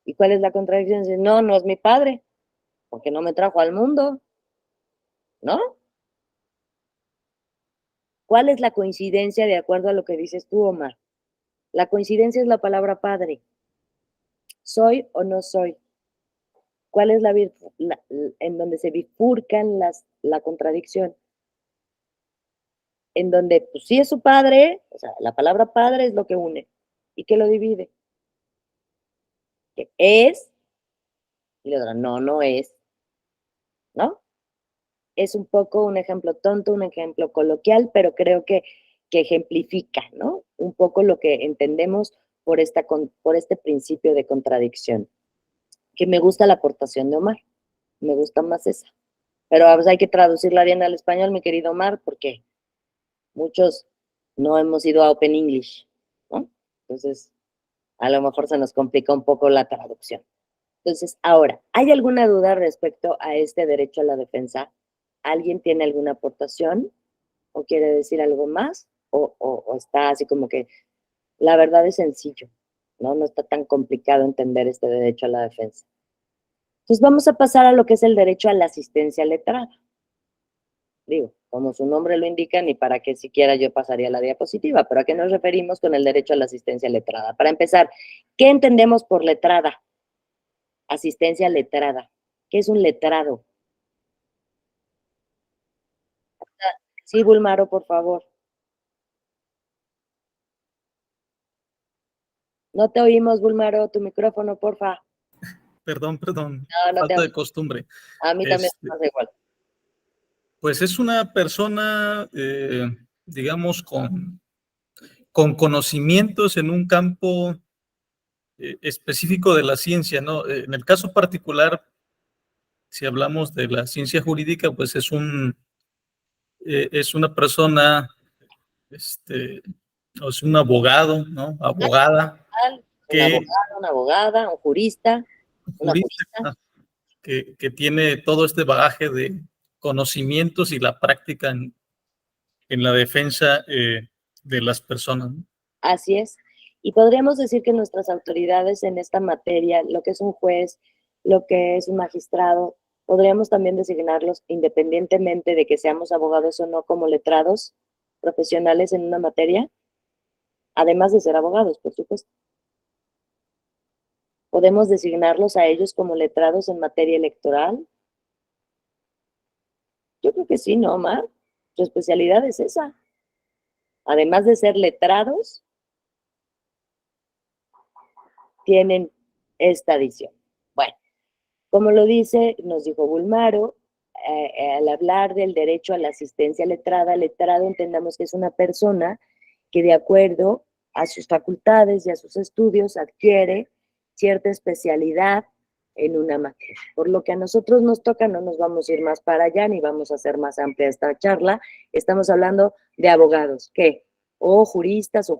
¿Y cuál es la contradicción? Dice, no, no es mi padre, porque no me trajo al mundo, ¿no? ¿Cuál es la coincidencia de acuerdo a lo que dices tú, Omar? La coincidencia es la palabra padre. ¿Soy o no soy? ¿Cuál es en donde se bifurcan la contradicción? En donde, pues sí es su padre, o sea, la palabra padre es lo que une. ¿Y qué lo divide? Que es, y la otra, no, no es, ¿no? Es un poco un ejemplo tonto, un ejemplo coloquial, pero creo que ejemplifica, ¿no? Un poco lo que entendemos por este principio de contradicción. Que me gusta la aportación de Omar, me gusta más esa. Pero pues, hay que traducirla bien al español, mi querido Omar, porque muchos no hemos ido a Open English, ¿no? Entonces, a lo mejor se nos complica un poco la traducción. Entonces, ahora, ¿hay alguna duda respecto a este derecho a la defensa? ¿Alguien tiene alguna aportación o quiere decir algo más? ¿O está así como que la verdad es sencillo, ¿no? No está tan complicado entender este derecho a la defensa. Entonces, vamos a pasar a lo que es el derecho a la asistencia letrada. Digo, como su nombre lo indica, ni para qué siquiera yo pasaría la diapositiva, pero ¿a qué nos referimos con el derecho a la asistencia letrada? Para empezar, ¿qué entendemos por letrada? Asistencia letrada. ¿Qué es un letrado? Sí, Bulmaro, por favor. No te oímos, Bulmaro, tu micrófono, porfa. Perdón, No, no te falta de oímos. costumbre. A mí también me pasa igual. Pues es una persona digamos, con conocimientos en un campo específico de la ciencia, ¿no? En el caso particular, si hablamos de la ciencia jurídica, pues es una persona, o es un abogado, ¿no? Abogada, Un que, abogado, una abogada, un jurista, una jurista, jurista. que tiene todo este bagaje de conocimientos y la práctica en la defensa de las personas, ¿no? Así es. Y podríamos decir que nuestras autoridades en esta materia, lo que es un juez, lo que es un magistrado, podríamos también designarlos independientemente de que seamos abogados o no como letrados profesionales en una materia, además de ser abogados, por supuesto. Podemos designarlos a ellos como letrados en materia electoral. Yo creo que sí, ¿no, Omar? Su especialidad es esa. Además de ser letrados, tienen esta adición. Bueno, como lo dice, nos dijo Bulmaro, al hablar del derecho a la asistencia letrada, letrado entendamos que es una persona que de acuerdo a sus facultades y a sus estudios adquiere cierta especialidad en una materia. Por lo que a nosotros nos toca, no nos vamos a ir más para allá ni vamos a hacer más amplia esta charla. Estamos hablando de abogados, ¿qué? O juristas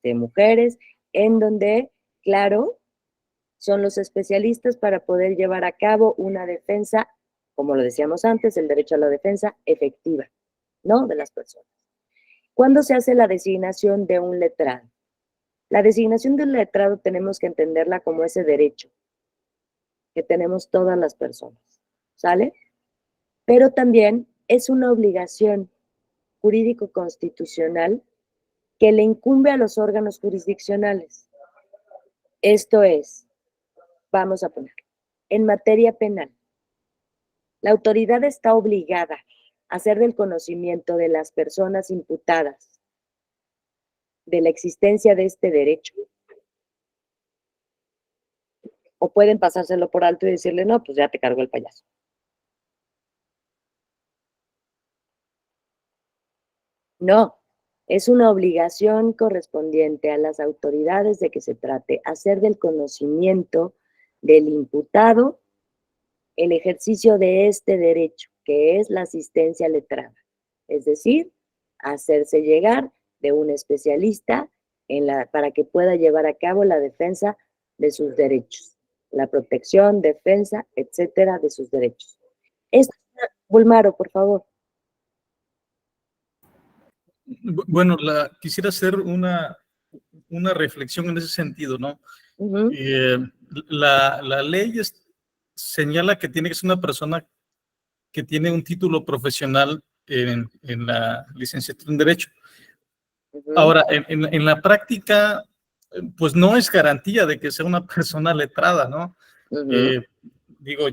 mujeres, en donde, claro, son los especialistas para poder llevar a cabo una defensa, como lo decíamos antes, el derecho a la defensa efectiva, ¿no? De las personas. ¿Cuándo se hace la designación de un letrado? La designación de un letrado tenemos que entenderla como ese derecho que tenemos todas las personas, ¿sale? Pero también es una obligación jurídico-constitucional que le incumbe a los órganos jurisdiccionales. Esto es, vamos a poner, en materia penal, la autoridad está obligada a hacer del conocimiento de las personas imputadas de la existencia de este derecho, o pueden pasárselo por alto y decirle, no, pues ya te cargó el payaso. No, es una obligación correspondiente a las autoridades de que se trate hacer del conocimiento del imputado el ejercicio de este derecho, que es la asistencia letrada. Es decir, hacerse llegar de un especialista para que pueda llevar a cabo la defensa de sus derechos, la protección, defensa, etcétera, de sus derechos. Bulmaro, por favor. Bueno, quisiera hacer una reflexión en ese sentido, ¿no? Uh-huh. La ley señala que tiene que ser una persona que tiene un título profesional en la licenciatura en Derecho. Uh-huh. Ahora, en la práctica, pues no es garantía de que sea una persona letrada, ¿no? Uh-huh. Digo,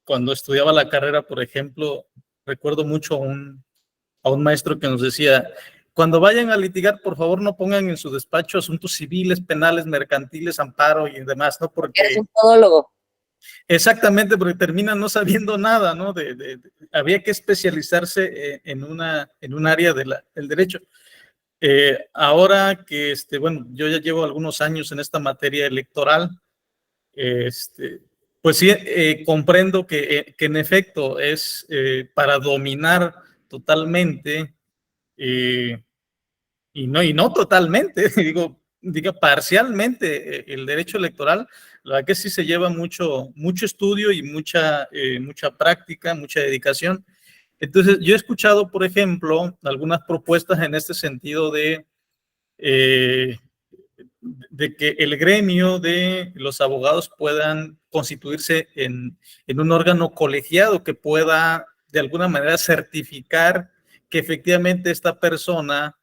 cuando estudiaba la carrera, por ejemplo, recuerdo mucho a un maestro que nos decía, cuando vayan a litigar, por favor no pongan en su despacho asuntos civiles, penales, mercantiles, amparo y demás, ¿no? Porque eres un todólogo. Exactamente, porque terminan no sabiendo nada, ¿no? Había que especializarse en un área del derecho. Ahora que, bueno, yo ya llevo algunos años en esta materia electoral, pues sí, comprendo que en efecto es para dominar totalmente, y no totalmente, diga parcialmente el derecho electoral, la verdad que sí se lleva mucho estudio y mucha práctica, mucha dedicación. Entonces, yo he escuchado, por ejemplo, algunas propuestas en este sentido de que el gremio de los abogados puedan constituirse en un órgano colegiado que pueda de alguna manera certificar que efectivamente esta persona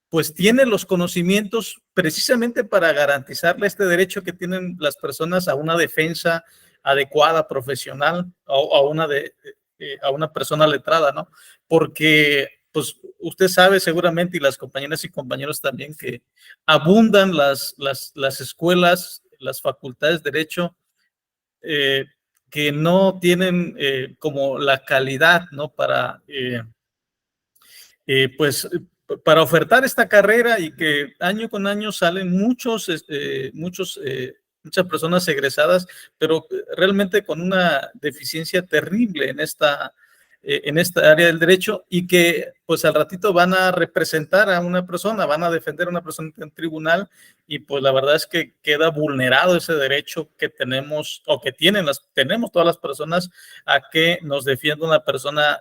pues tiene los conocimientos precisamente para garantizarle este derecho que tienen las personas a una defensa adecuada, profesional, a una persona letrada, ¿no? Porque, pues, usted sabe seguramente, y las compañeras y compañeros también, que abundan las escuelas, las facultades de Derecho, que no tienen como la calidad, ¿no? pues para ofertar esta carrera y que año con año salen muchas personas egresadas, pero realmente con una deficiencia terrible en esta área del derecho, y que pues al ratito van a representar a una persona, van a defender a una persona en tribunal, y pues la verdad es que queda vulnerado ese derecho que tenemos, o que tenemos todas las personas, a que nos defienda una persona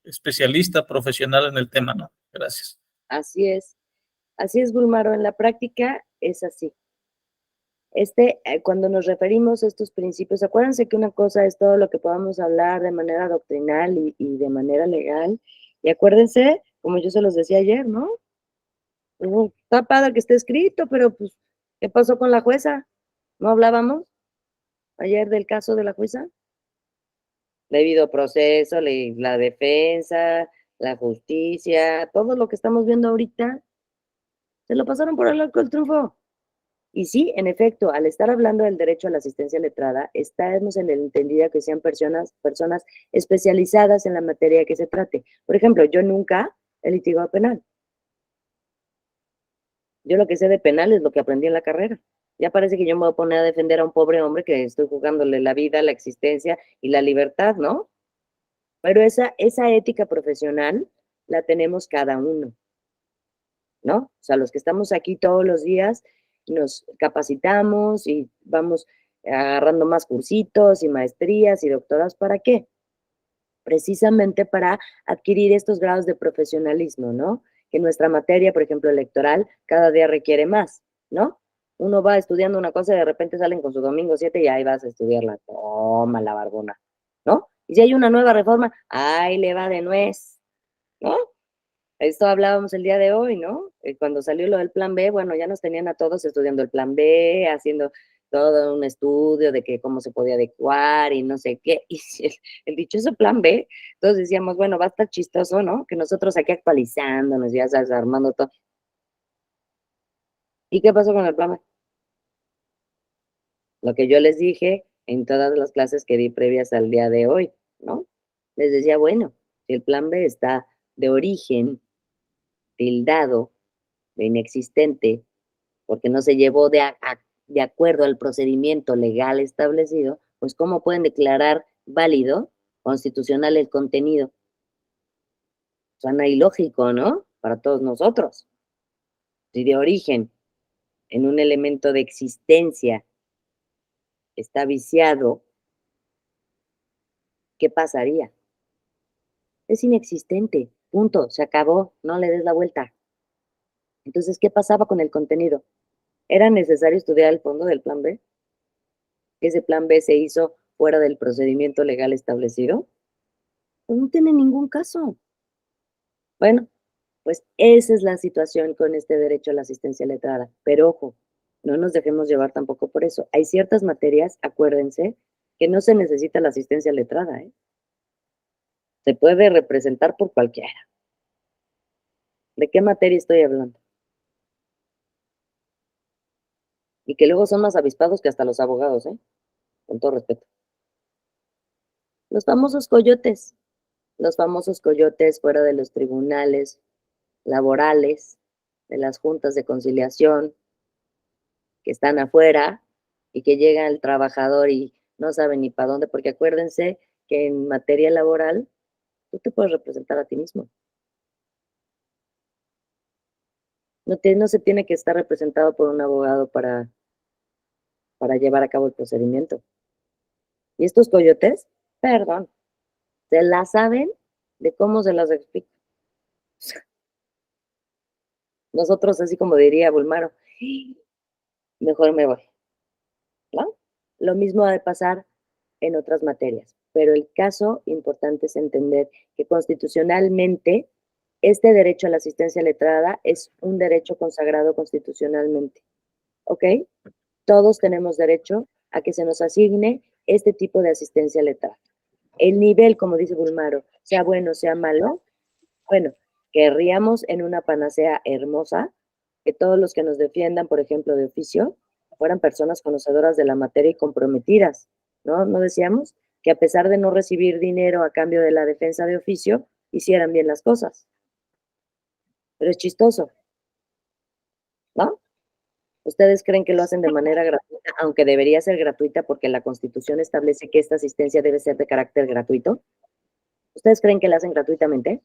especialista, profesional en el tema, ¿no? Gracias. Así es, Bulmaro, en la práctica es así. Cuando nos referimos a estos principios, acuérdense que una cosa es todo lo que podamos hablar de manera doctrinal y de manera legal, y acuérdense, como yo se los decía ayer, ¿no? Está padre que esté escrito, pero pues, ¿qué pasó con la jueza? ¿No hablábamos ayer del caso de la jueza? Debido proceso, la defensa, la justicia, todo lo que estamos viendo ahorita, se lo pasaron por el arco del triunfo. Y sí, en efecto, al estar hablando del derecho a la asistencia letrada, estamos en el entendido que sean personas especializadas en la materia que se trate. Por ejemplo, yo nunca he litigado penal. Yo lo que sé de penal es lo que aprendí en la carrera. Ya parece que yo me voy a poner a defender a un pobre hombre que estoy jugándole la vida, la existencia y la libertad, ¿no? Pero esa ética profesional la tenemos cada uno, ¿no? O sea, los que estamos aquí todos los días nos capacitamos y vamos agarrando más cursitos y maestrías y doctorados. ¿Para qué? Precisamente para adquirir estos grados de profesionalismo, ¿no? Que nuestra materia, por ejemplo, electoral, cada día requiere más, ¿no? Uno va estudiando una cosa y de repente salen con su domingo 7 y ahí vas a estudiarla. Toma la barbona, ¿no? Y si hay una nueva reforma, ahí le va de nuez, ¿no? Esto hablábamos el día de hoy, ¿no? Cuando salió lo del plan B, bueno, ya nos tenían a todos estudiando el plan B, haciendo todo un estudio de que cómo se podía adecuar y no sé qué. Y el dichoso plan B, todos decíamos, bueno, va a estar chistoso, ¿no? Que nosotros aquí actualizándonos, ya sabes, armando todo. ¿Y qué pasó con el plan B? Lo que yo les dije en todas las clases que di previas al día de hoy, ¿no? Les decía, bueno, si el plan B está de origen tildado de inexistente, porque no se llevó de acuerdo al procedimiento legal establecido, pues ¿cómo pueden declarar válido, constitucional el contenido? Suena ilógico, ¿no? Para todos nosotros. Si de origen, en un elemento de existencia, está viciado, ¿qué pasaría? Es inexistente, punto, se acabó, no le des la vuelta. Entonces, ¿qué pasaba con el contenido? ¿Era necesario estudiar el fondo del plan B? ¿Ese plan B se hizo fuera del procedimiento legal establecido? Pues no tiene ningún caso. Bueno, pues esa es la situación con este derecho a la asistencia letrada. Pero ojo, no nos dejemos llevar tampoco por eso. Hay ciertas materias, acuérdense, que no se necesita la asistencia letrada, ¿eh? Se puede representar por cualquiera. ¿De qué materia estoy hablando? Y que luego son más avispados que hasta los abogados, ¿eh? Con todo respeto. Los famosos coyotes. Los famosos coyotes fuera de los tribunales laborales, de las juntas de conciliación, que están afuera y que llega el trabajador y no sabe ni para dónde, porque acuérdense que en materia laboral tú te puedes representar a ti mismo. No se tiene que estar representado por un abogado para llevar a cabo el procedimiento. Y estos coyotes, perdón, se la saben de cómo se las explico. Nosotros, así como diría Bulmaro, mejor me voy, ¿no? Lo mismo ha de pasar en otras materias, pero el caso importante es entender que constitucionalmente este derecho a la asistencia letrada es un derecho consagrado constitucionalmente, ¿ok? Todos tenemos derecho a que se nos asigne este tipo de asistencia letrada. El nivel, como dice Bulmaro, sea bueno, sea malo, bueno, querríamos en una panacea hermosa que todos los que nos defiendan, por ejemplo, de oficio, fueran personas conocedoras de la materia y comprometidas, ¿no? ¿No decíamos? Que a pesar de no recibir dinero a cambio de la defensa de oficio, hicieran bien las cosas. pero es chistoso, ¿no? ¿Ustedes creen que lo hacen de manera gratuita, aunque debería ser gratuita porque la Constitución establece que esta asistencia debe ser de carácter gratuito? ¿Ustedes creen que la hacen gratuitamente?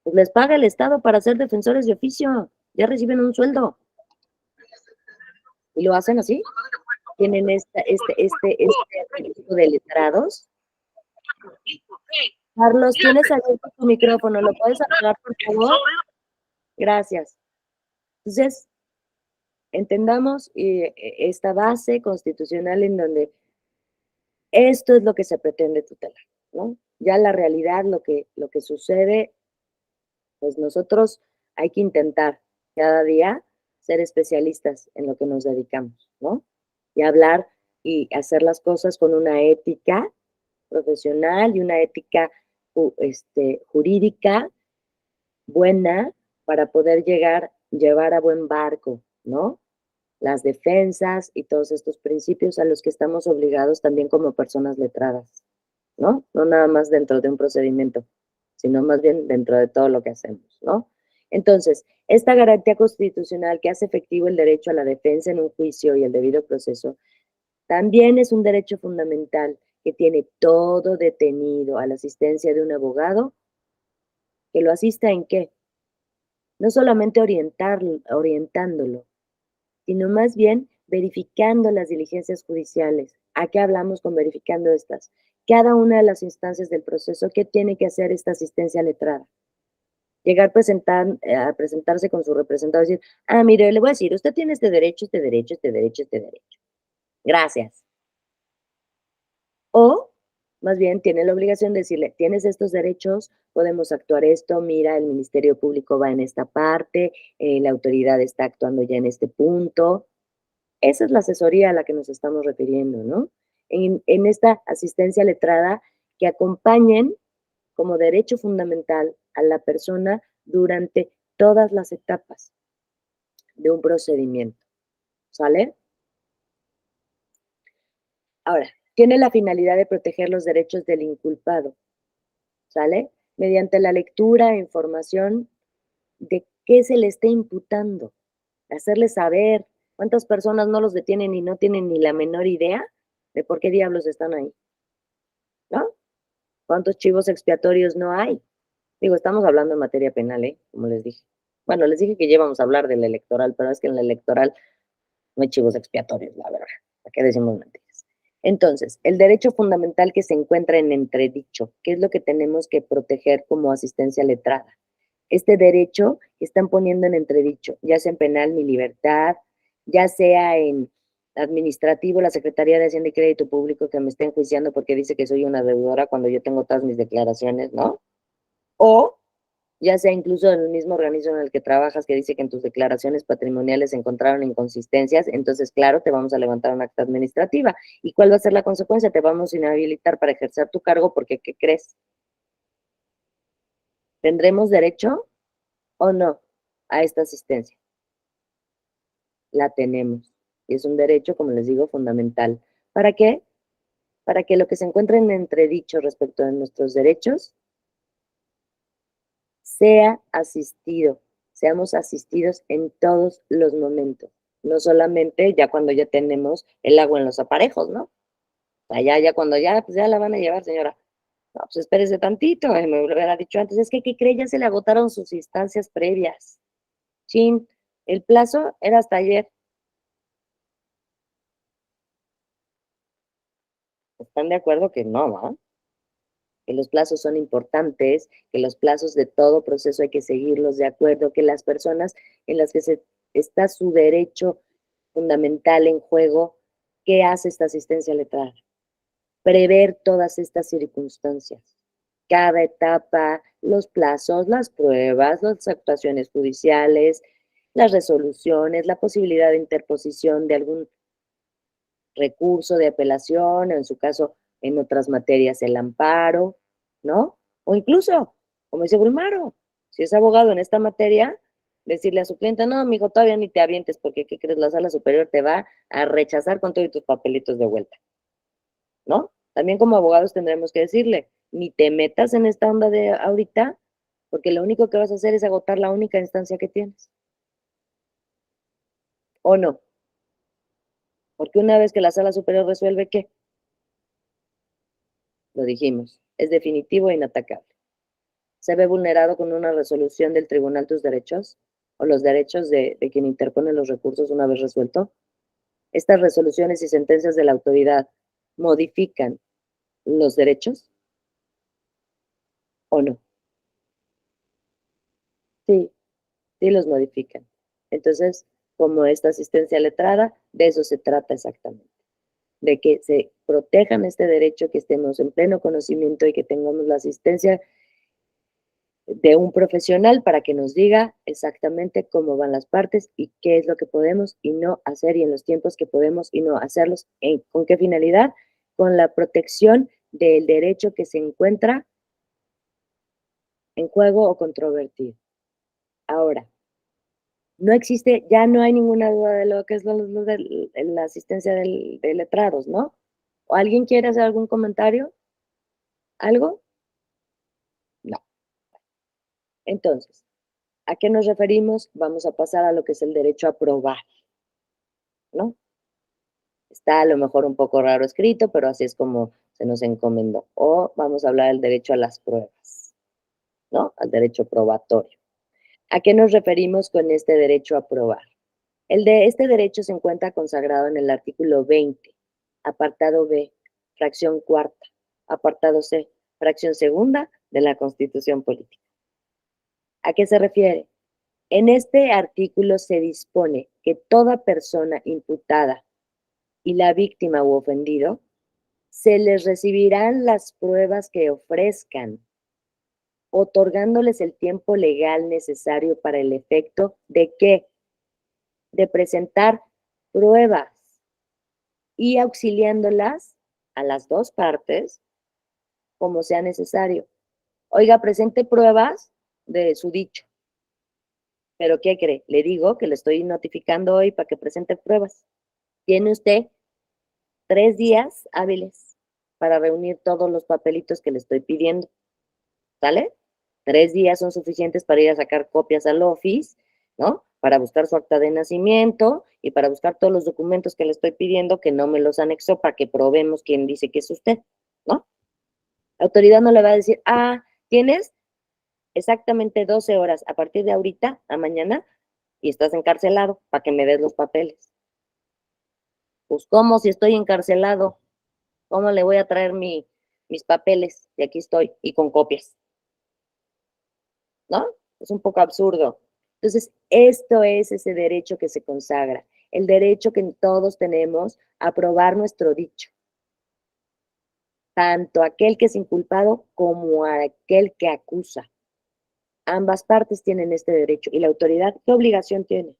Pues les paga el Estado para ser defensores de oficio, ya reciben un sueldo. ¿Y lo hacen así? Tienen este tipo de letrados. Carlos, tienes abierto tu micrófono, ¿lo puedes apagar, por favor? Gracias. Entonces, entendamos esta base constitucional en donde esto es lo que se pretende tutelar, ¿no? Ya la realidad, lo que sucede, pues nosotros hay que intentar cada día ser especialistas en lo que nos dedicamos, ¿no? Y hablar y hacer las cosas con una ética profesional y una ética jurídica buena para poder llevar a buen barco, ¿no? Las defensas y todos estos principios a los que estamos obligados también como personas letradas, ¿no? No nada más dentro de un procedimiento, sino más bien dentro de todo lo que hacemos, ¿no? Entonces, esta garantía constitucional que hace efectivo el derecho a la defensa en un juicio y el debido proceso, también es un derecho fundamental que tiene todo detenido a la asistencia de un abogado que lo asista en qué, no solamente orientándolo, sino más bien verificando las diligencias judiciales. ¿A qué hablamos con verificando estas? Cada una de las instancias del proceso, ¿qué tiene que hacer esta asistencia letrada? Llegar a presentarse con su representado y decir, mire, le voy a decir, usted tiene este derecho, este derecho, este derecho, este derecho. Gracias. O, más bien, tiene la obligación de decirle, tienes estos derechos, podemos actuar esto, mira, el Ministerio Público va en esta parte, la autoridad está actuando ya en este punto. Esa es la asesoría a la que nos estamos refiriendo, ¿no? En esta asistencia letrada que acompañen como derecho fundamental a la persona durante todas las etapas de un procedimiento, ¿sale? Ahora, tiene la finalidad de proteger los derechos del inculpado, ¿sale? Mediante la lectura e información de qué se le está imputando, hacerle saber cuántas personas no los detienen y no tienen ni la menor idea de por qué diablos están ahí, ¿no? ¿Cuántos chivos expiatorios no hay? Digo, estamos hablando en materia penal, como les dije. Bueno, les dije que ya íbamos a hablar del electoral, pero es que en la electoral no hay chivos expiatorios, la verdad. ¿Para qué decimos mentiras? Entonces, el derecho fundamental que se encuentra en entredicho, ¿qué es lo que tenemos que proteger como asistencia letrada? Este derecho que están poniendo en entredicho, ya sea en penal, mi libertad, ya sea en administrativo, la Secretaría de Hacienda y Crédito Público que me está enjuiciando porque dice que soy una deudora cuando yo tengo todas mis declaraciones, ¿no? O ya sea incluso en el mismo organismo en el que trabajas que dice que en tus declaraciones patrimoniales se encontraron inconsistencias, entonces, claro, te vamos a levantar una acta administrativa. ¿Y cuál va a ser la consecuencia? Te vamos a inhabilitar para ejercer tu cargo porque, ¿qué crees? ¿Tendremos derecho o no a esta asistencia? La tenemos. Y es un derecho, como les digo, fundamental. ¿Para qué? Para que lo que se encuentre en entredicho respecto de nuestros derechos sea asistido, seamos asistidos en todos los momentos, no solamente ya cuando ya tenemos el agua en los aparejos, ¿no? O sea, ya cuando pues ya la van a llevar, señora. No, pues espérese tantito, me hubiera dicho antes, es que, ¿qué cree? Ya se le agotaron sus instancias previas. Chin, el plazo era hasta ayer. ¿Están de acuerdo que no, va? Que los plazos son importantes, que los plazos de todo proceso hay que seguirlos de acuerdo, que las personas en las que está su derecho fundamental en juego, ¿qué hace esta asistencia letrada? Prever todas estas circunstancias, cada etapa, los plazos, las pruebas, las actuaciones judiciales, las resoluciones, la posibilidad de interposición de algún recurso de apelación, en su caso, en otras materias, el amparo, ¿no? O incluso, como dice Bulmaro, si es abogado en esta materia, decirle a su cliente, no, amigo, todavía ni te avientes, porque ¿qué crees? La sala superior te va a rechazar con todos tus papelitos de vuelta, ¿no? También como abogados tendremos que decirle, ni te metas en esta onda de ahorita, porque lo único que vas a hacer es agotar la única instancia que tienes. ¿O no? Porque una vez que la sala superior resuelve, ¿qué? Lo dijimos, es definitivo e inatacable. ¿Se ve vulnerado con una resolución del tribunal tus derechos o los derechos de quien interpone los recursos una vez resuelto? ¿Estas resoluciones y sentencias de la autoridad modifican los derechos o no? Sí, sí los modifican. Entonces, como esta asistencia letrada, de eso se trata exactamente, de que se protejan este derecho, que estemos en pleno conocimiento y que tengamos la asistencia de un profesional para que nos diga exactamente cómo van las partes y qué es lo que podemos y no hacer y en los tiempos que podemos y no hacerlos. ¿Con qué finalidad? Con la protección del derecho que se encuentra en juego o controvertido. Ahora, no existe, ya no hay ninguna duda de lo que es la asistencia de letrados, ¿no? ¿O alguien quiere hacer algún comentario? ¿Algo? No. Entonces, ¿a qué nos referimos? Vamos a pasar a lo que es el derecho a probar, ¿no? Está a lo mejor un poco raro escrito, pero así es como se nos encomendó. O vamos a hablar del derecho a las pruebas, ¿no? Al derecho probatorio. ¿A qué nos referimos con este derecho a probar? Este derecho se encuentra consagrado en el artículo 20, apartado B, fracción cuarta, apartado C, fracción segunda de la Constitución Política. ¿A qué se refiere? En este artículo se dispone que toda persona imputada y la víctima u ofendido se les recibirán las pruebas que ofrezcan, otorgándoles el tiempo legal necesario para el efecto de ¿qué? De presentar pruebas y auxiliándolas a las dos partes como sea necesario. Oiga, presente pruebas de su dicho. ¿Pero qué cree? Le digo que le estoy notificando hoy para que presente pruebas. Tiene usted 3 días hábiles para reunir todos los papelitos que le estoy pidiendo. ¿Sale? 3 días son suficientes para ir a sacar copias al office, ¿no? Para buscar su acta de nacimiento y para buscar todos los documentos que le estoy pidiendo que no me los anexó para que probemos quién dice que es usted, ¿no? La autoridad no le va a decir, tienes exactamente 12 horas a partir de ahorita a mañana y estás encarcelado para que me des los papeles. Pues, ¿cómo si estoy encarcelado? ¿Cómo le voy a traer mis papeles? Y aquí estoy, y con copias, ¿no? Es un poco absurdo. Entonces, esto es ese derecho que se consagra, el derecho que todos tenemos a probar nuestro dicho, tanto aquel que es inculpado como aquel que acusa. Ambas partes tienen este derecho. ¿Y la autoridad qué obligación tiene?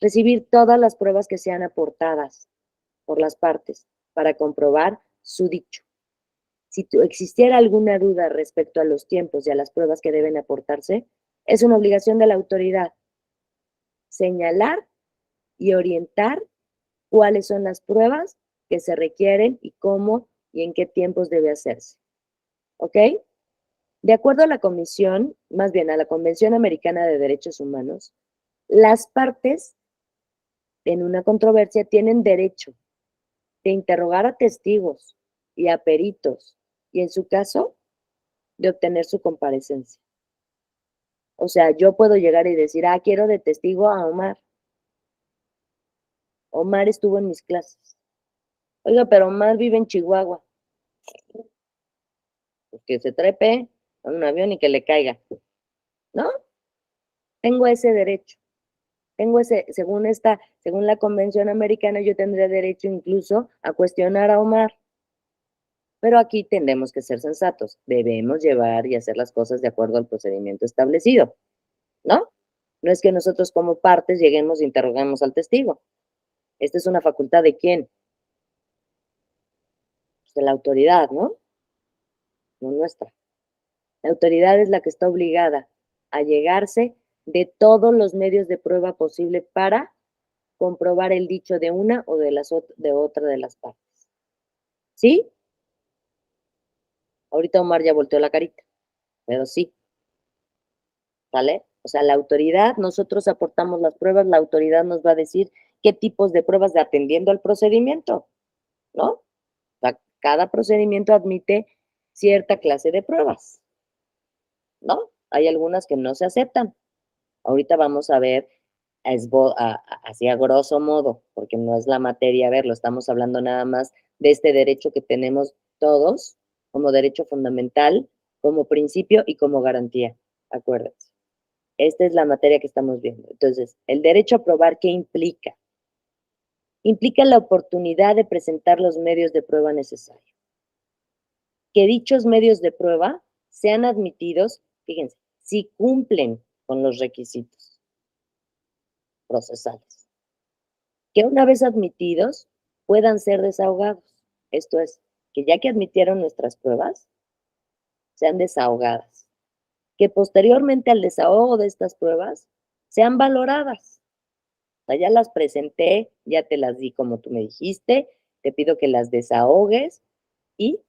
Recibir todas las pruebas que sean aportadas por las partes para comprobar su dicho. Si existiera alguna duda respecto a los tiempos y a las pruebas que deben aportarse, es una obligación de la autoridad señalar y orientar cuáles son las pruebas que se requieren y cómo y en qué tiempos debe hacerse. ¿Ok? De acuerdo a la Comisión, más bien a la Convención Americana de Derechos Humanos, las partes en una controversia tienen derecho de interrogar a testigos y a peritos y, en su caso, de obtener su comparecencia. O sea, yo puedo llegar y decir, quiero de testigo a Omar. Omar estuvo en mis clases. Oiga, pero Omar vive en Chihuahua. Pues que se trepe a un avión y que le caiga, ¿no? Tengo ese derecho. Según la Convención Americana, yo tendría derecho incluso a cuestionar a Omar. Pero aquí tendremos que ser sensatos. Debemos llevar y hacer las cosas de acuerdo al procedimiento establecido, ¿no? No es que nosotros como partes lleguemos e interroguemos al testigo. Esta es una facultad de quién? Pues de la autoridad, ¿no? No nuestra. La autoridad es la que está obligada a llegarse de todos los medios de prueba posible para comprobar el dicho de una o de otra de las partes. ¿Sí? Ahorita Omar ya volteó la carita, pero sí, ¿vale? O sea, la autoridad, nosotros aportamos las pruebas, la autoridad nos va a decir qué tipos de pruebas de atendiendo al procedimiento, ¿no? O sea, cada procedimiento admite cierta clase de pruebas, ¿no? Hay algunas que no se aceptan. Ahorita vamos a ver así a grosso modo, porque no es la materia verlo, estamos hablando nada más de este derecho que tenemos todos como derecho fundamental, como principio y como garantía. Acuérdense. Esta es la materia que estamos viendo. Entonces, el derecho a probar, ¿qué implica? Implica la oportunidad de presentar los medios de prueba necesarios. Que dichos medios de prueba sean admitidos, fíjense, si cumplen con los requisitos procesales. Que una vez admitidos puedan ser desahogados. Esto es, que ya que admitieron nuestras pruebas, sean desahogadas. Que posteriormente al desahogo de estas pruebas, sean valoradas. O sea, ya las presenté, ya te las di como tú me dijiste, te pido que las desahogues y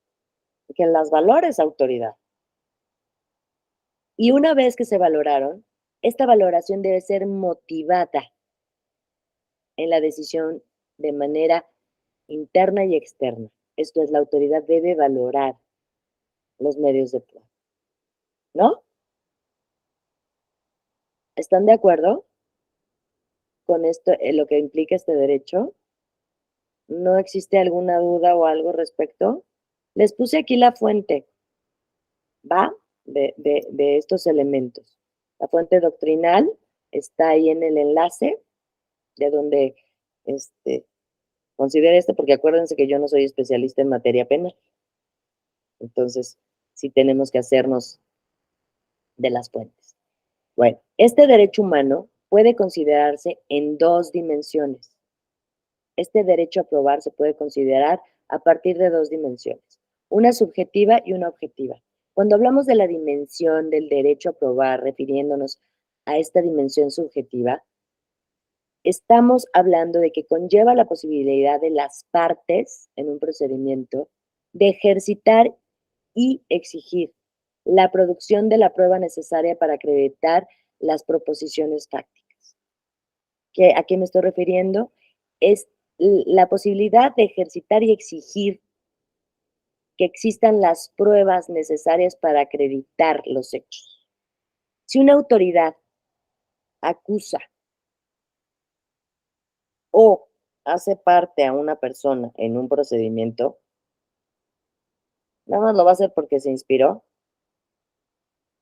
que las valores, autoridad. Y una vez que se valoraron, esta valoración debe ser motivada en la decisión de manera interna y externa. Esto es, la autoridad debe valorar los medios de prueba, ¿no? ¿Están de acuerdo con esto, lo que implica este derecho? ¿No existe alguna duda o algo respecto? Les puse aquí la fuente, ¿va? De estos elementos. La fuente doctrinal está ahí en el enlace de donde considere esto, porque acuérdense que yo no soy especialista en materia penal. Entonces, sí tenemos que hacernos de las fuentes. Bueno, este derecho humano puede considerarse en dos dimensiones. Este derecho a probar se puede considerar a partir de dos dimensiones, una subjetiva y una objetiva. Cuando hablamos de la dimensión del derecho a probar, refiriéndonos a esta dimensión subjetiva, estamos hablando de que conlleva la posibilidad de las partes en un procedimiento de ejercitar y exigir la producción de la prueba necesaria para acreditar las proposiciones tácticas. ¿A qué me estoy refiriendo? Es la posibilidad de ejercitar y exigir que existan las pruebas necesarias para acreditar los hechos. Si una autoridad acusa o hace parte a una persona en un procedimiento, nada más lo va a hacer porque se inspiró,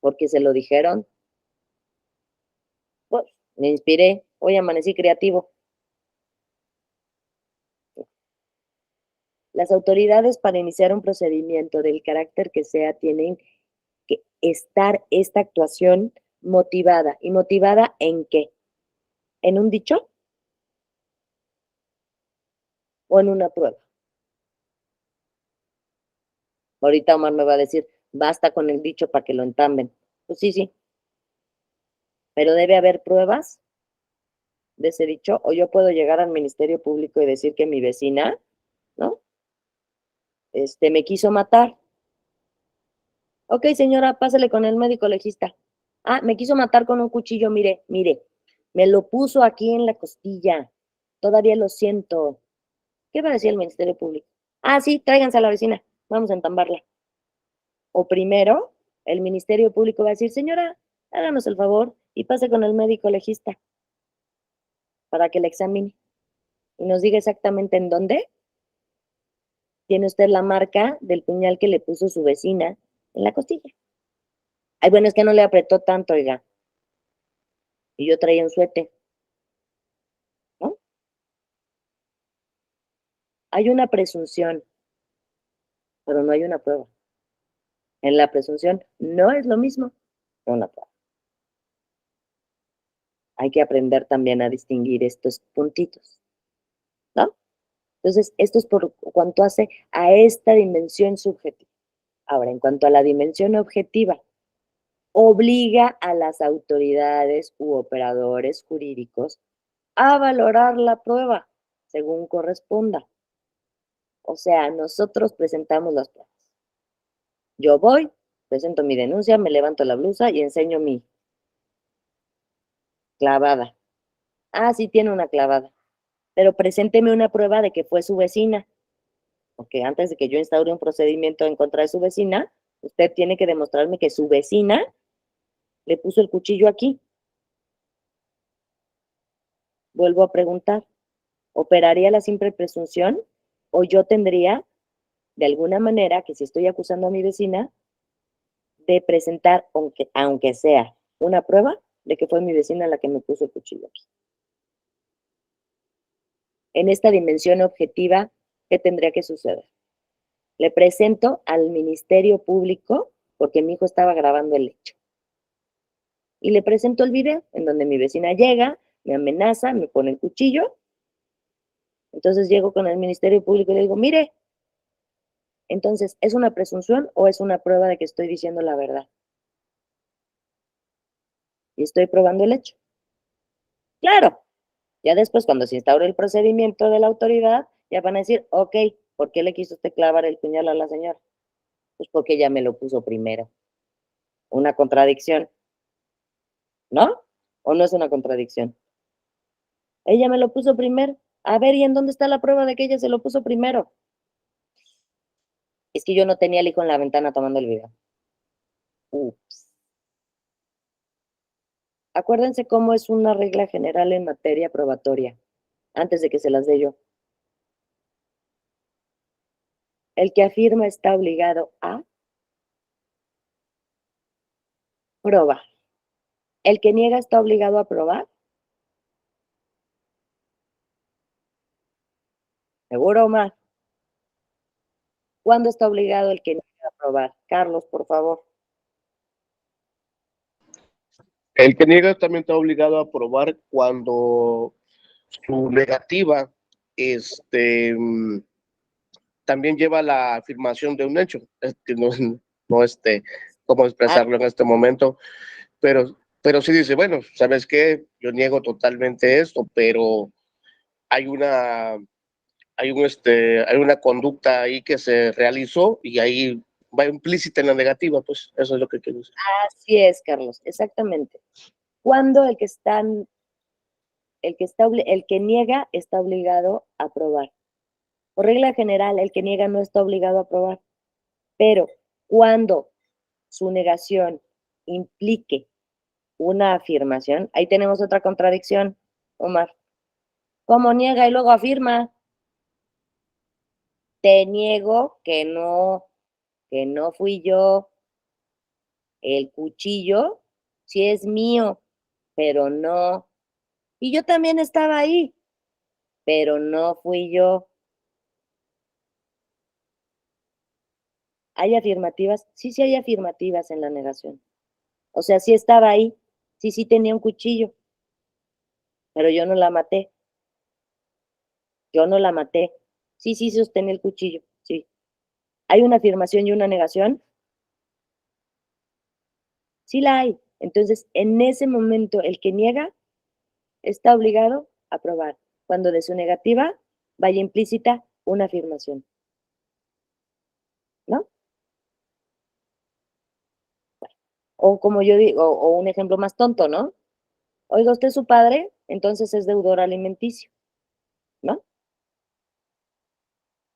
porque se lo dijeron. Pues, me inspiré, hoy amanecí creativo. Las autoridades para iniciar un procedimiento del carácter que sea tienen que estar esta actuación motivada. ¿Y motivada en qué? ¿En un dicho? ¿O en una prueba? Ahorita Omar me va a decir, basta con el dicho para que lo entamben. Pues sí, sí, pero debe haber pruebas de ese dicho, o yo puedo llegar al Ministerio Público y decir que mi vecina, ¿no? Me quiso matar. Ok, señora, pásale con el médico legista. Ah, me quiso matar con un cuchillo, mire, mire, me lo puso aquí en la costilla. Todavía lo siento. ¿Qué va a decir el Ministerio Público? Ah, sí, tráiganse a la vecina, vamos a entambarla. O primero, el Ministerio Público va a decir, señora, háganos el favor y pase con el médico legista para que la examine y nos diga exactamente en dónde tiene usted la marca del puñal que le puso su vecina en la costilla. Ay, bueno, es que no le apretó tanto, oiga. Y yo traía un suéter, ¿no? Hay una presunción, pero no hay una prueba. En la presunción no es lo mismo que una prueba. Hay que aprender también a distinguir estos puntitos, ¿no? Entonces, esto es por cuanto hace a esta dimensión subjetiva. Ahora, en cuanto a la dimensión objetiva, obliga a las autoridades u operadores jurídicos a valorar la prueba según corresponda. O sea, nosotros presentamos las pruebas. Yo voy, presento mi denuncia, me levanto la blusa y enseño mi clavada. Ah, sí tiene una clavada, pero presénteme una prueba de que fue su vecina, porque antes de que yo instaure un procedimiento en contra de su vecina, usted tiene que demostrarme que su vecina le puso el cuchillo aquí. Vuelvo a preguntar, ¿operaría la simple presunción o yo tendría, de alguna manera, que si estoy acusando a mi vecina, de presentar, aunque sea una prueba de que fue mi vecina la que me puso el cuchillo aquí? En esta dimensión objetiva, ¿qué tendría que suceder? Le presento al Ministerio Público, porque mi hijo estaba grabando el hecho, y le presento el video en donde mi vecina llega, me amenaza, me pone el cuchillo. Entonces llego con el Ministerio Público y le digo, mire, entonces, ¿es una presunción o es una prueba de que estoy diciendo la verdad? Y estoy probando el hecho. Claro, ya después cuando se instaure el procedimiento de la autoridad, ya van a decir, ok, ¿por qué le quiso usted clavar el puñal a la señora? Pues porque ella me lo puso primero. Una contradicción, ¿no? ¿O no es una contradicción? Ella me lo puso primero. A ver, ¿y en dónde está la prueba de que ella se lo puso primero? Es que yo no tenía el hijo en la ventana tomando el video. Ups. Acuérdense cómo es una regla general en materia probatoria, antes de que se las dé yo. El que afirma está obligado a probar. El que niega está obligado a probar. ¿Seguro, Omar? ¿Cuándo está obligado el que niega a probar? Carlos, por favor. El que niega también está obligado a probar cuando su negativa también lleva la afirmación de un hecho. No cómo expresarlo en este momento, pero sí dice, bueno, ¿sabes qué? Yo niego totalmente esto, pero hay hay una conducta ahí que se realizó y ahí va implícita en la negativa, pues eso es lo que quiero decir. Así es, Carlos, exactamente. Cuando el que niega está obligado a probar. Por regla general, el que niega no está obligado a probar, pero cuando su negación implique una afirmación, ahí tenemos otra contradicción, Omar. ¿Cómo niega y luego afirma? Te niego que no fui yo. El cuchillo sí es mío, pero no. Y yo también estaba ahí, pero no fui yo. ¿Hay afirmativas? Sí, sí hay afirmativas en la negación. O sea, sí estaba ahí, sí, sí tenía un cuchillo, pero yo no la maté. Yo no la maté. Sí, sí sostenía el cuchillo, sí. ¿Hay una afirmación y una negación? Sí la hay. Entonces, en ese momento, el que niega está obligado a probar, cuando de su negativa vaya implícita una afirmación, ¿no? O como yo digo, o un ejemplo más tonto, ¿no? Oiga, usted es su padre, entonces es deudor alimenticio, ¿no?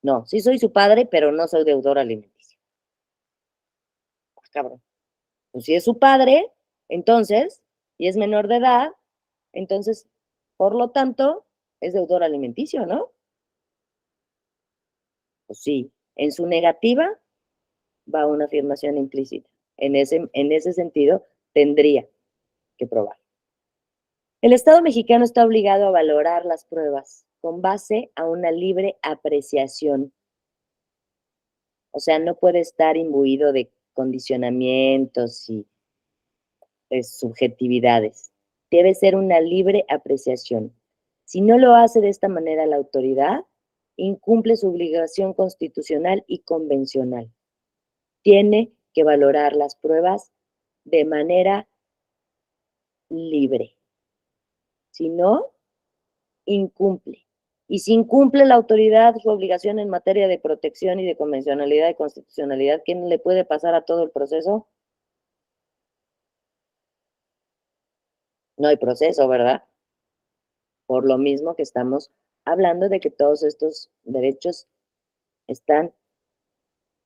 No, sí soy su padre, pero no soy deudor alimenticio. Ah, cabrón. Pues si es su padre, entonces, y es menor de edad, entonces, por lo tanto, es deudor alimenticio, ¿no? Pues sí, en su negativa va una afirmación implícita. En ese sentido, tendría que probar. El Estado mexicano está obligado a valorar las pruebas con base a una libre apreciación. O sea, no puede estar imbuido de condicionamientos y de subjetividades. Debe ser una libre apreciación. Si no lo hace de esta manera la autoridad, incumple su obligación constitucional y convencional. Tiene que valorar las pruebas de manera libre. Si no, incumple. Y si incumple la autoridad su obligación en materia de protección y de convencionalidad y constitucionalidad, ¿quién le puede pasar a todo el proceso? No hay proceso, ¿verdad? Por lo mismo que estamos hablando de que todos estos derechos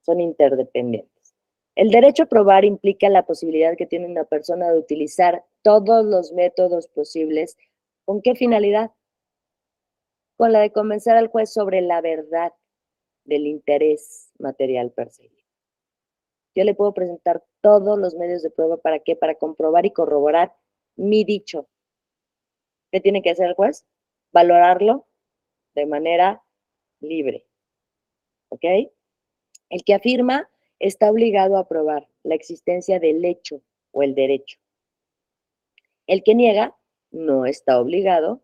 son interdependientes. El derecho a probar implica la posibilidad que tiene una persona de utilizar todos los métodos posibles. ¿Con qué finalidad? Con la de convencer al juez sobre la verdad del interés material perseguido. Yo le puedo presentar todos los medios de prueba. ¿Para qué? Para comprobar y corroborar mi dicho. ¿Qué tiene que hacer el juez? Valorarlo de manera libre. ¿Ok? El que afirma está obligado a probar la existencia del hecho o el derecho. El que niega no está obligado,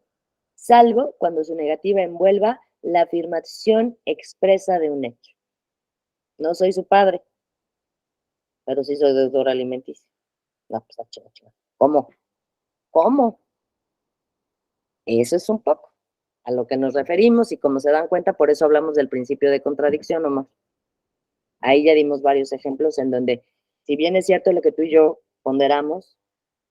salvo cuando su negativa envuelva la afirmación expresa de un hecho. No soy su padre, pero sí soy deudor alimenticio. No, pues, ¿cómo? ¿Cómo? Eso es un poco a lo que nos referimos y como se dan cuenta, por eso hablamos del principio de contradicción, Omar. Ahí ya dimos varios ejemplos en donde, si bien es cierto lo que tú y yo ponderamos,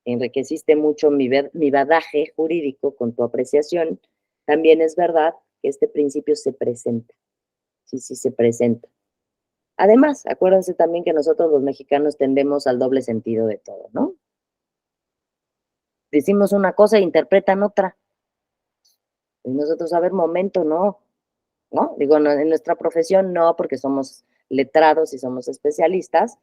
enriqueciste mucho mi badaje jurídico con tu apreciación, también es verdad que este principio se presenta. Sí, sí se presenta. Además, acuérdense también que nosotros los mexicanos tendemos al doble sentido de todo, ¿no? Decimos una cosa e interpretan otra. Y nosotros, a ver, momento, no, ¿no? Digo, no, en nuestra profesión no, porque somos letrados y somos especialistas,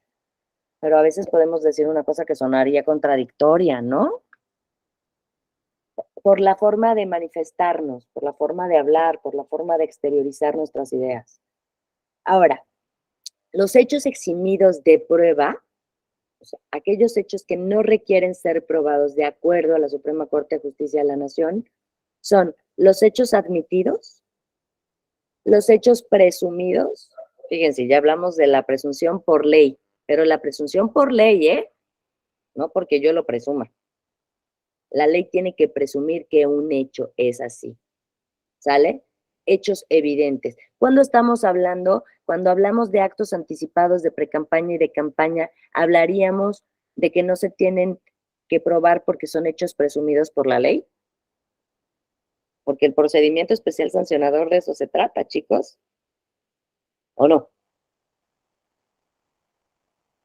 pero a veces podemos decir una cosa que sonaría contradictoria, ¿no? Por la forma de manifestarnos, por la forma de hablar, por la forma de exteriorizar nuestras ideas. Ahora, los hechos eximidos de prueba, o sea, aquellos hechos que no requieren ser probados de acuerdo a la Suprema Corte de Justicia de la Nación, son los hechos admitidos, los hechos presumidos. Fíjense, ya hablamos de la presunción por ley, pero la presunción por ley, no porque yo lo presuma. La ley tiene que presumir que un hecho es así. ¿Sale? Hechos evidentes. Cuando estamos hablando, cuando hablamos de actos anticipados de precampaña y de campaña, hablaríamos de que no se tienen que probar porque son hechos presumidos por la ley. Porque el procedimiento especial sancionador de eso se trata, chicos. ¿O no?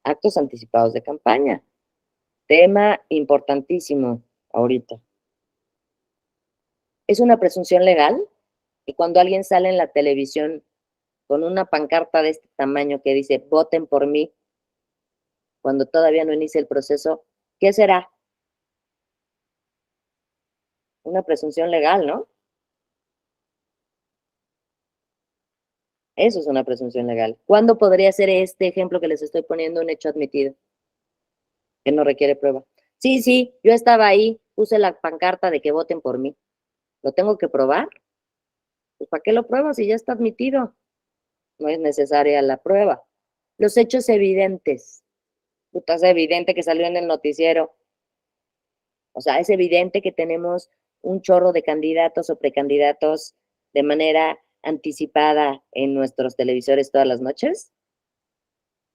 Actos anticipados de campaña. Tema importantísimo ahorita. Es una presunción legal y cuando alguien sale en la televisión con una pancarta de este tamaño que dice voten por mí, cuando todavía no inicia el proceso, ¿qué será? Una presunción legal, ¿no? Eso es una presunción legal. ¿Cuándo podría ser este ejemplo que les estoy poniendo un hecho admitido? Que no requiere prueba. Sí, sí, yo estaba ahí, puse la pancarta de que voten por mí. ¿Lo tengo que probar? Pues ¿para qué lo pruebo si ya está admitido? No es necesaria la prueba. Los hechos evidentes. Puta, es evidente que salió en el noticiero. O sea, es evidente que tenemos un chorro de candidatos o precandidatos de manera anticipada en nuestros televisores todas las noches.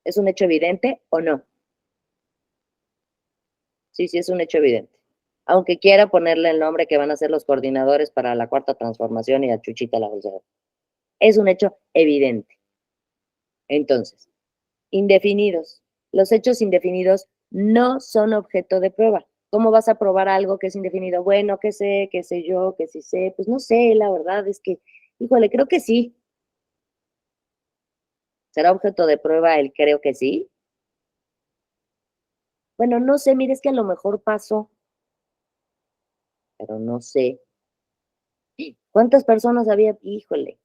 ¿Es un hecho evidente o no? Sí, sí, es un hecho evidente. Aunque quiera ponerle el nombre que van a ser los coordinadores para la cuarta transformación y a Chuchita la bolsera. Es un hecho evidente. Entonces, indefinidos. Los hechos indefinidos no son objeto de prueba. ¿Cómo vas a probar algo que es indefinido? Bueno, qué sé yo, que sí sé. Pues no sé, la verdad es que, híjole, creo que sí. ¿Será objeto de prueba el creo que sí? Bueno, no sé, mire, es que a lo mejor pasó, pero no sé. ¿Cuántas personas había? Híjole,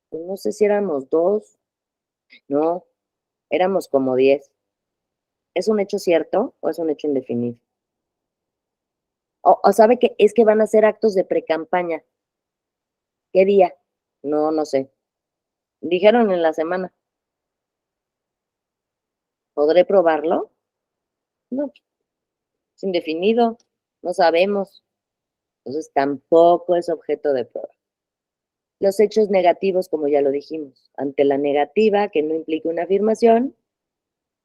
pues no sé si éramos 2, no, éramos como 10. ¿Es un hecho cierto o es un hecho indefinido? O sabe que es que van a hacer actos de precampaña. ¿Qué día? No, no sé. Dijeron en la semana. ¿Podré probarlo? No, es indefinido. No sabemos. Entonces tampoco es objeto de prueba. Los hechos negativos, como ya lo dijimos, ante la negativa que no implique una afirmación,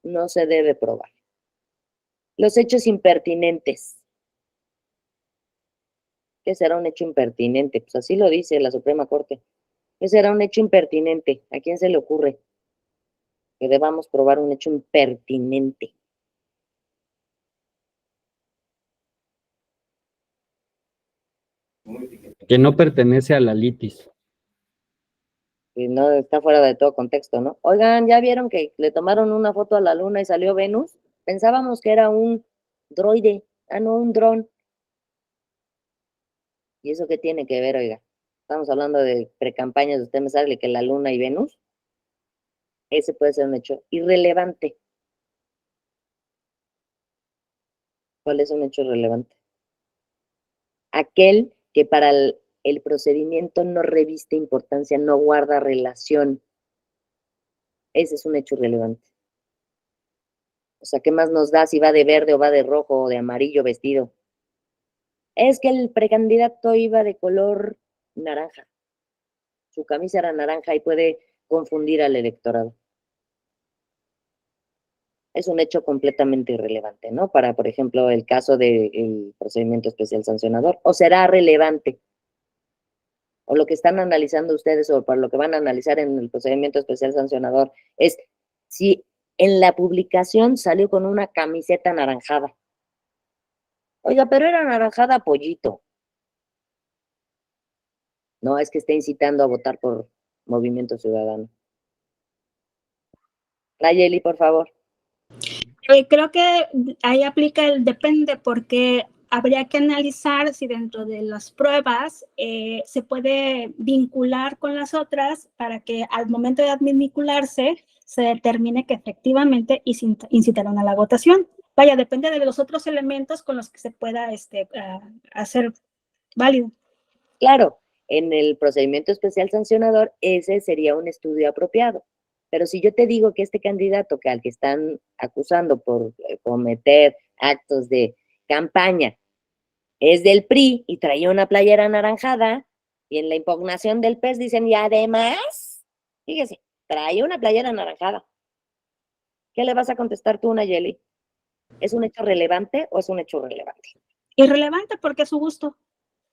no se debe probar. Los hechos impertinentes. ¿Qué será un hecho impertinente? Pues así lo dice la Suprema Corte. ¿Qué será un hecho impertinente? ¿A quién se le ocurre que debamos probar un hecho impertinente? Que no pertenece a la litis. Que no está fuera de todo contexto, ¿no? Oigan, ¿ya vieron que le tomaron una foto a la luna y salió Venus? Pensábamos que era un droide, no, un dron. ¿Y eso qué tiene que ver, oiga? Estamos hablando de precampañas, usted me sale que la luna y Venus. Ese puede ser un hecho irrelevante. ¿Cuál es un hecho irrelevante? Aquel que para el procedimiento no reviste importancia, no guarda relación. Ese es un hecho irrelevante. O sea, ¿qué más nos da si va de verde o va de rojo o de amarillo vestido? Es que el precandidato iba de color naranja. Su camisa era naranja y puede confundir al electorado. Es un hecho completamente irrelevante, ¿no? Para, por ejemplo, el caso del procedimiento especial sancionador. O será relevante. O lo que están analizando ustedes o para lo que van a analizar en el procedimiento especial sancionador es si en la publicación salió con una camiseta anaranjada. Oiga, pero era anaranjada pollito. No, es que está incitando a votar por Movimiento Ciudadano. Nayeli, por favor. Creo que ahí aplica el depende, porque habría que analizar si dentro de las pruebas se puede vincular con las otras para que al momento de vincularse se determine que efectivamente incitaron a la votación. Vaya, depende de los otros elementos con los que se pueda hacer válido. Claro, en el procedimiento especial sancionador, ese sería un estudio apropiado. Pero si yo te digo que este candidato que al que están acusando por cometer actos de campaña es del PRI y traía una playera anaranjada, y en la impugnación del PES dicen, y además, fíjese, trae una playera anaranjada. ¿Qué le vas a contestar tú, Nayeli? ¿Es un hecho relevante o es un hecho relevante? Irrelevante porque es su gusto.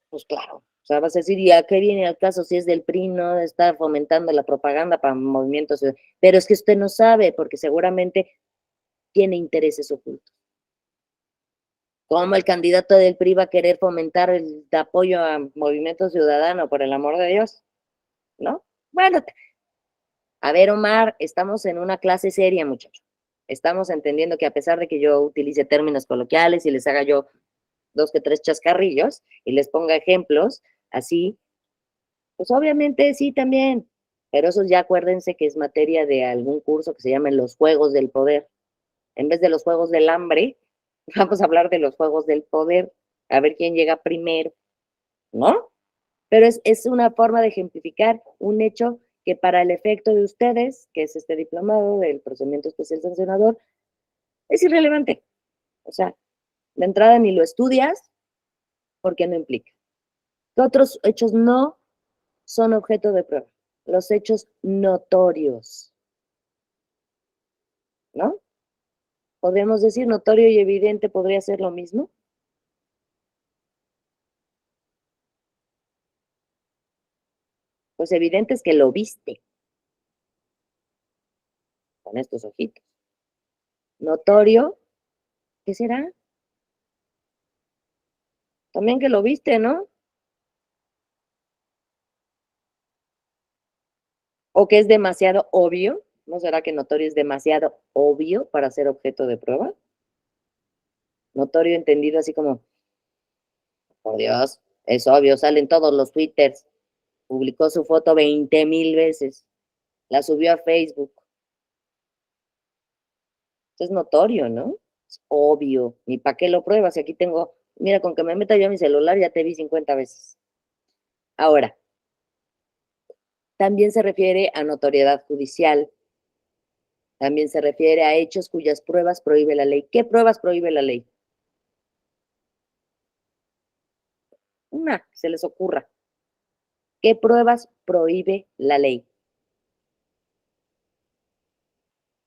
Pues claro, o sea, vas a decir, ¿y a qué viene al caso si es del PRI, no está fomentando la propaganda para movimientos? Pero es que usted no sabe, porque seguramente tiene intereses ocultos. ¿Cómo el candidato del PRI va a querer fomentar el apoyo a Movimiento Ciudadano, por el amor de Dios? ¿No? Bueno, a ver, Omar, estamos en una clase seria, muchacho. Estamos entendiendo que a pesar de que yo utilice términos coloquiales y les haga yo 2 que 3 chascarrillos y les ponga ejemplos así, pues obviamente sí también, pero eso ya acuérdense que es materia de algún curso que se llama Los Juegos del Poder. En vez de los Juegos del Hambre, vamos a hablar de los Juegos del Poder, a ver quién llega primero, ¿no? Pero es una forma de ejemplificar un hecho que para el efecto de ustedes, que es este diplomado del procedimiento especial sancionador, es irrelevante. O sea, de entrada ni lo estudias porque no implica. ¿Qué otros hechos no son objeto de prueba? Los hechos notorios, ¿no? Podríamos decir notorio y evidente podría ser lo mismo. Pues evidente es que lo viste con estos ojitos. Notorio, ¿qué será? También que lo viste, ¿no? O que es demasiado obvio. ¿No será que notorio es demasiado obvio para ser objeto de prueba? Notorio entendido así como, por Dios, es obvio, salen todos los twitters. Publicó su foto 20,000 veces. La subió a Facebook. Es notorio, ¿no? Es obvio. ¿Y para qué lo pruebas? Si aquí tengo, mira, con que me meta yo a mi celular ya te vi 50 veces. Ahora, también se refiere a notoriedad judicial. También se refiere a hechos cuyas pruebas prohíbe la ley. ¿Qué pruebas prohíbe la ley? Una, que se les ocurra. ¿Qué pruebas prohíbe la ley?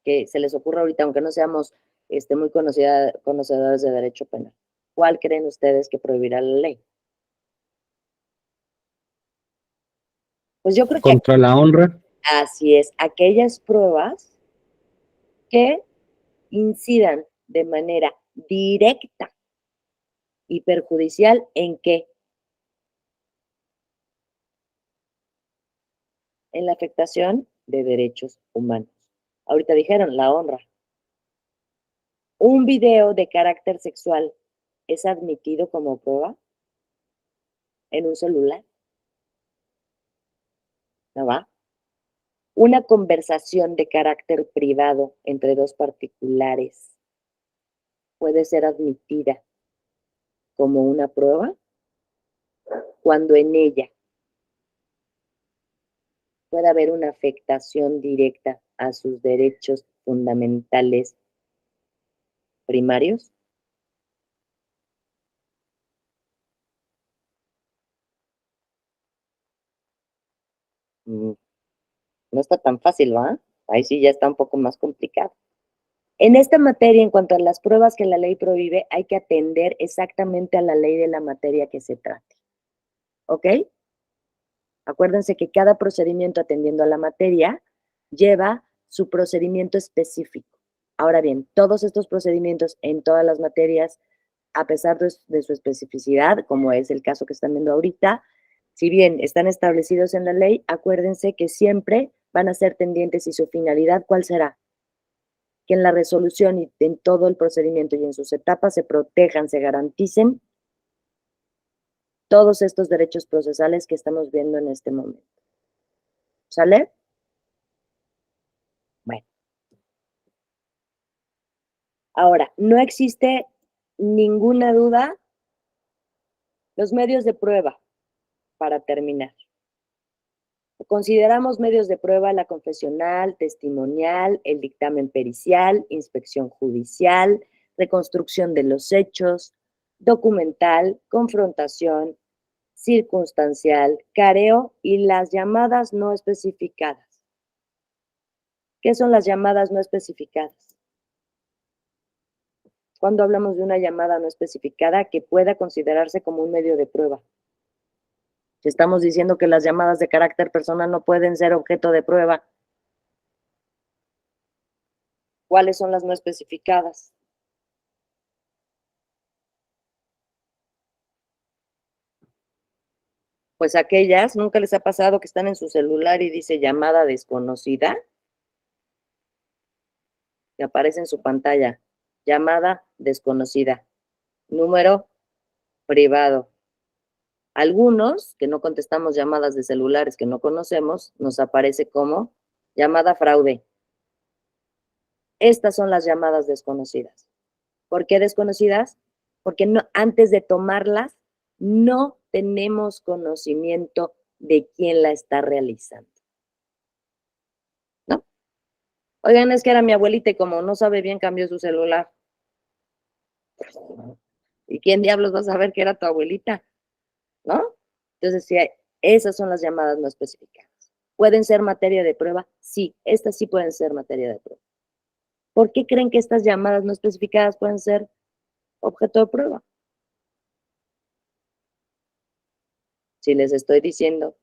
Que se les ocurra ahorita, aunque no seamos muy conocedores de derecho penal. ¿Cuál creen ustedes que prohibirá la ley? Pues yo creo que Contra la honra. así es, aquellas pruebas que incidan de manera directa y perjudicial en qué? En la afectación de derechos humanos. Ahorita dijeron la honra. ¿Un video de carácter sexual es admitido como prueba en un celular? ¿No va? Una conversación de carácter privado entre dos particulares puede ser admitida como una prueba cuando en ella puede haber una afectación directa a sus derechos fundamentales primarios. No está tan fácil, ¿va? Ahí sí ya está un poco más complicado. En esta materia, en cuanto a las pruebas que la ley prohíbe, hay que atender exactamente a la ley de la materia que se trate. ¿Ok? Acuérdense que cada procedimiento atendiendo a la materia lleva su procedimiento específico. Ahora bien, todos estos procedimientos en todas las materias, a pesar de su especificidad, como es el caso que están viendo ahorita, si bien están establecidos en la ley, acuérdense que siempre van a ser tendientes y su finalidad, ¿cuál será? Que en la resolución y en todo el procedimiento y en sus etapas se protejan, se garanticen todos estos derechos procesales que estamos viendo en este momento. ¿Sale? Bueno. Ahora, no existe ninguna duda, los medios de prueba, para terminar. Consideramos medios de prueba la confesional, testimonial, el dictamen pericial, inspección judicial, reconstrucción de los hechos, documental, confrontación, circunstancial, careo y las llamadas no especificadas. ¿Qué son las llamadas no especificadas? Cuando hablamos de una llamada no especificada que pueda considerarse como un medio de prueba. Estamos diciendo que las llamadas de carácter personal no pueden ser objeto de prueba. ¿Cuáles son las no especificadas? Pues aquellas, ¿nunca les ha pasado que están en su celular y dice llamada desconocida? Que aparece en su pantalla, llamada desconocida, número privado. Algunos, que no contestamos llamadas de celulares que no conocemos, nos aparece como llamada fraude. Estas son las llamadas desconocidas. ¿Por qué desconocidas? Porque no, antes de tomarlas no tenemos conocimiento de quién la está realizando. ¿No? Oigan, es que era mi abuelita y como no sabe bien cambió su celular. ¿Y quién diablos va a saber que era tu abuelita? ¿No? Entonces, sí, esas son las llamadas no especificadas. ¿Pueden ser materia de prueba? Sí, estas sí pueden ser materia de prueba. ¿Por qué creen que estas llamadas no especificadas pueden ser objeto de prueba? Si les estoy diciendo,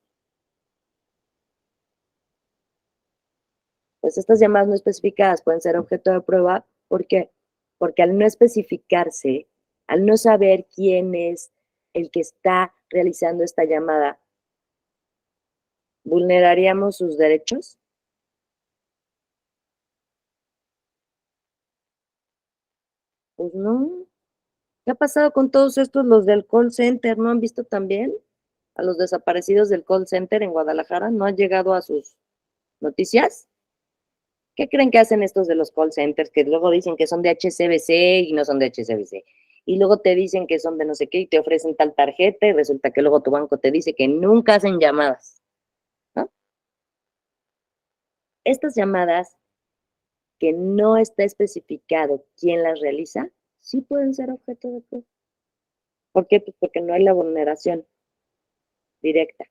pues estas llamadas no especificadas pueden ser objeto de prueba, ¿por qué? Porque al no especificarse, al no saber quién es el que está realizando esta llamada, ¿vulneraríamos sus derechos? Pues no. ¿Qué ha pasado con todos estos, los del call center? ¿No han visto también a los desaparecidos del call center en Guadalajara? ¿No han llegado a sus noticias? ¿Qué creen que hacen estos de los call centers? Que luego dicen que son de HSBC y no son de HSBC. Y luego te dicen que son de no sé qué y te ofrecen tal tarjeta y resulta que luego tu banco te dice que nunca hacen llamadas, ¿no? Estas llamadas que no está especificado quién las realiza, sí pueden ser objeto de prueba. ¿Por qué? Pues porque no hay la vulneración directa.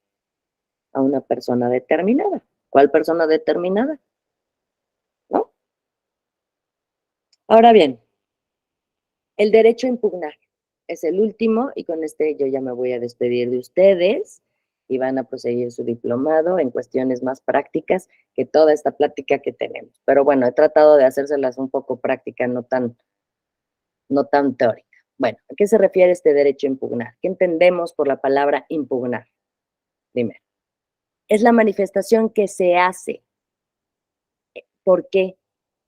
a una persona determinada. ¿Cuál persona determinada? ¿No? Ahora bien, el derecho a impugnar es el último y con este yo ya me voy a despedir de ustedes y van a proseguir su diplomado en cuestiones más prácticas que toda esta plática que tenemos. Pero bueno, he tratado de hacérselas un poco práctica, no tan teórica. Bueno, ¿a qué se refiere este derecho a impugnar? ¿Qué entendemos por la palabra impugnar? Primero, es la manifestación que se hace. ¿Por qué?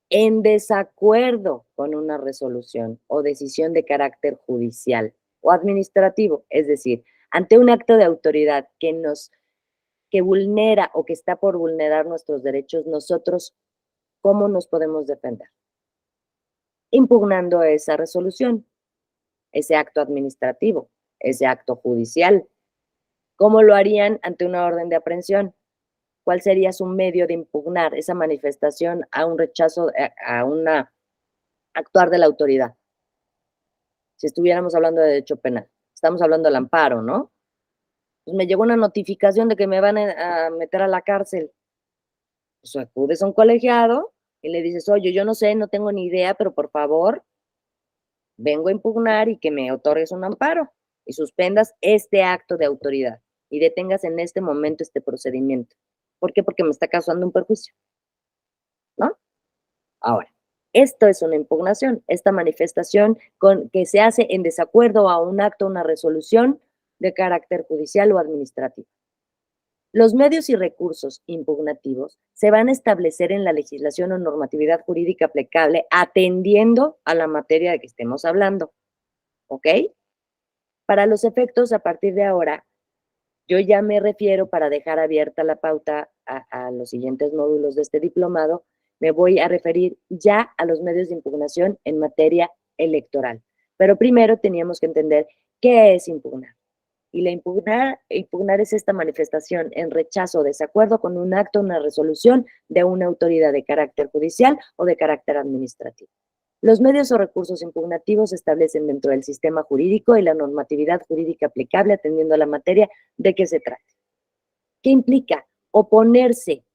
En desacuerdo con una resolución o decisión de carácter judicial o administrativo, es decir, ante un acto de autoridad que vulnera o que está por vulnerar nuestros derechos, nosotros, ¿cómo nos podemos defender? Impugnando esa resolución, ese acto administrativo, ese acto judicial. ¿Cómo lo harían ante una orden de aprehensión? ¿Cuál sería su medio de impugnar esa manifestación a un rechazo, a una actuar de la autoridad? Si estuviéramos hablando de derecho penal, estamos hablando del amparo, ¿no? Pues me llegó una notificación de que me van a meter a la cárcel. Pues acudes a un colegiado y le dices, oye, yo no sé, no tengo ni idea, pero por favor, vengo a impugnar y que me otorgues un amparo y suspendas este acto de autoridad y detengas en este momento este procedimiento. ¿Por qué? Porque me está causando un perjuicio, ¿no? Ahora, esto es una impugnación, esta manifestación que se hace en desacuerdo a un acto, una resolución de carácter judicial o administrativo. Los medios y recursos impugnativos se van a establecer en la legislación o normatividad jurídica aplicable atendiendo a la materia de que estemos hablando, ¿ok? Para los efectos, a partir de ahora, yo ya me refiero, para dejar abierta la pauta a los siguientes módulos de este diplomado, me voy a referir ya a los medios de impugnación en materia electoral. Pero primero teníamos que entender qué es impugnar. Y impugnar es esta manifestación en rechazo o desacuerdo con un acto, una resolución de una autoridad de carácter judicial o de carácter administrativo. Los medios o recursos impugnativos se establecen dentro del sistema jurídico y la normatividad jurídica aplicable atendiendo a la materia de que se trate. ¿Qué implica? Oponerse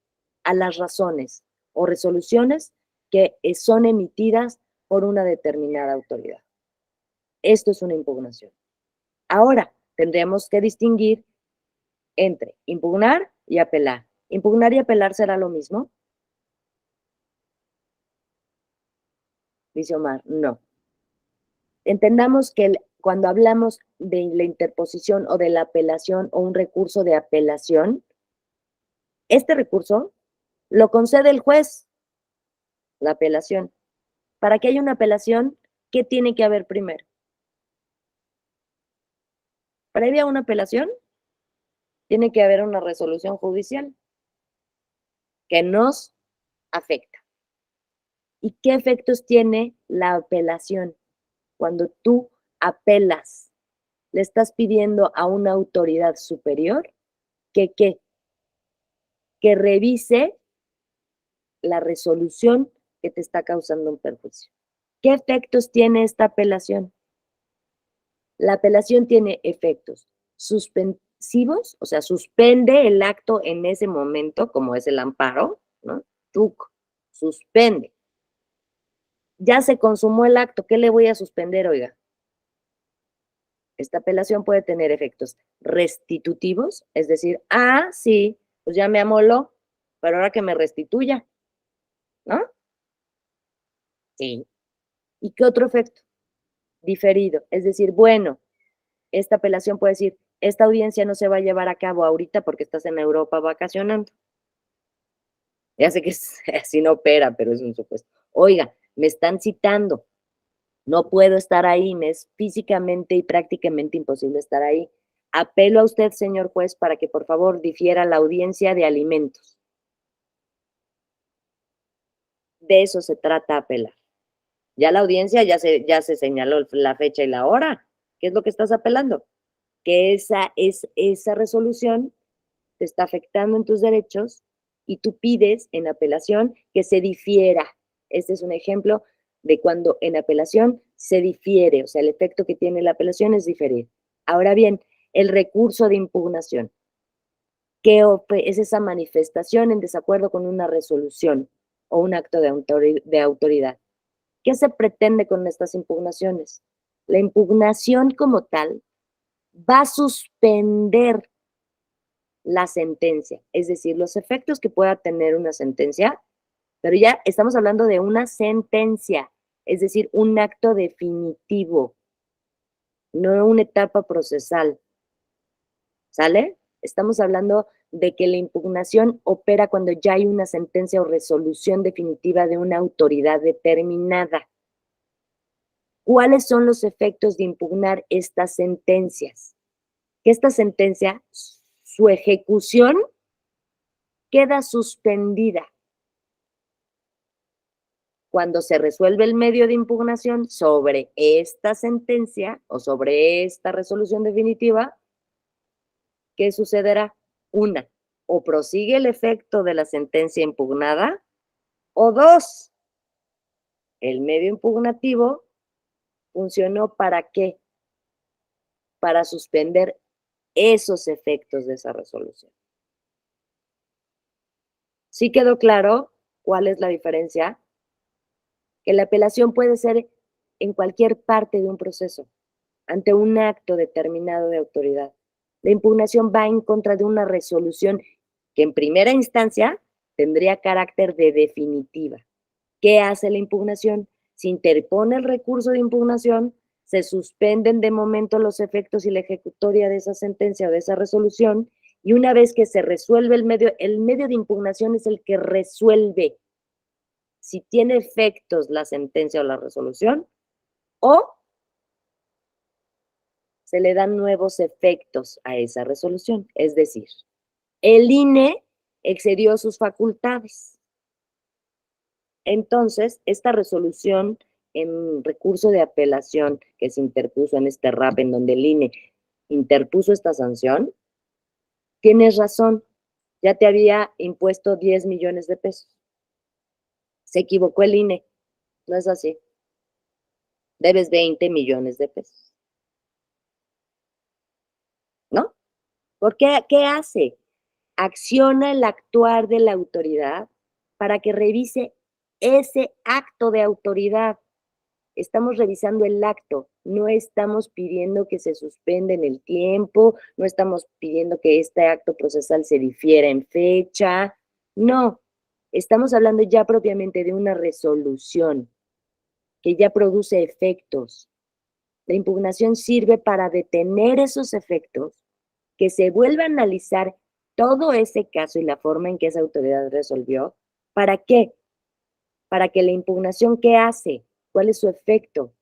a las razones o resoluciones que son emitidas por una determinada autoridad. Esto es una impugnación. Ahora, tendremos que distinguir entre impugnar y apelar. ¿Impugnar y apelar será lo mismo? Dice Omar, no. Entendamos que cuando hablamos de la interposición o de la apelación o un recurso de apelación, este recurso lo concede el juez, la apelación. Para que haya una apelación, ¿qué tiene que haber primero? Previa a una apelación, tiene que haber una resolución judicial que nos afecta. ¿Y qué efectos tiene la apelación? Cuando tú apelas, le estás pidiendo a una autoridad superior que revise la resolución que te está causando un perjuicio. ¿Qué efectos tiene esta apelación? La apelación tiene efectos suspensivos, o sea, suspende el acto en ese momento, como es el amparo, ¿no? Suspende. Ya se consumó el acto, ¿qué le voy a suspender, oiga? Esta apelación puede tener efectos restitutivos, es decir, sí, pues ya me amoló, pero ahora que me restituya, ¿no? Sí. ¿Y qué otro efecto? Diferido, es decir, bueno, esta apelación puede decir, esta audiencia no se va a llevar a cabo ahorita porque estás en Europa vacacionando. Ya sé que así no opera, pero es un supuesto. Oiga, me están citando, no puedo estar ahí, me es físicamente y prácticamente imposible estar ahí. Apelo a usted, señor juez, para que por favor difiera la audiencia de alimentos. De eso se trata apelar. Ya la audiencia ya se señaló la fecha y la hora. ¿Qué es lo que estás apelando? Que esa resolución te está afectando en tus derechos y tú pides en apelación que se difiera. Este es un ejemplo de cuando en apelación se difiere, o sea, el efecto que tiene la apelación es diferir. Ahora bien, el recurso de impugnación. ¿Qué es esa manifestación en desacuerdo con una resolución o un acto de autoridad? ¿Qué se pretende con estas impugnaciones? La impugnación como tal va a suspender la sentencia, es decir, los efectos que pueda tener una sentencia, pero ya estamos hablando de una sentencia, es decir, un acto definitivo, no una etapa procesal. ¿Sale? Estamos hablando de que la impugnación opera cuando ya hay una sentencia o resolución definitiva de una autoridad determinada. ¿Cuáles son los efectos de impugnar estas sentencias? Que esta sentencia, su ejecución queda suspendida cuando se resuelve el medio de impugnación sobre esta sentencia o sobre esta resolución definitiva. ¿Qué sucederá? Una, o prosigue el efecto de la sentencia impugnada, o dos, el medio impugnativo funcionó ¿para qué? Para suspender esos efectos de esa resolución. ¿Sí quedó claro cuál es la diferencia? Que la apelación puede ser en cualquier parte de un proceso, ante un acto determinado de autoridad. La impugnación va en contra de una resolución que en primera instancia tendría carácter de definitiva. ¿Qué hace la impugnación? Se interpone el recurso de impugnación, se suspenden de momento los efectos y la ejecutoria de esa sentencia o de esa resolución, y una vez que se resuelve el medio de impugnación es el que resuelve si tiene efectos la sentencia o la resolución, o se le dan nuevos efectos a esa resolución. Es decir, el INE excedió sus facultades. Entonces, esta resolución en recurso de apelación que se interpuso en este RAP, en donde el INE interpuso esta sanción, tienes razón, ya te había impuesto 10 millones de pesos. Se equivocó el INE, no es así. Debes 20 millones de pesos. ¿No? ¿Por qué? ¿Qué hace? Acciona el actuar de la autoridad para que revise ese acto de autoridad. Estamos revisando el acto, no estamos pidiendo que se suspenda en el tiempo, no estamos pidiendo que este acto procesal se difiera en fecha, no, estamos hablando ya propiamente de una resolución que ya produce efectos. La impugnación sirve para detener esos efectos, que se vuelva a analizar todo ese caso y la forma en que esa autoridad resolvió. ¿Para qué? Para que la impugnación, ¿qué hace? ¿Cuál es su efecto?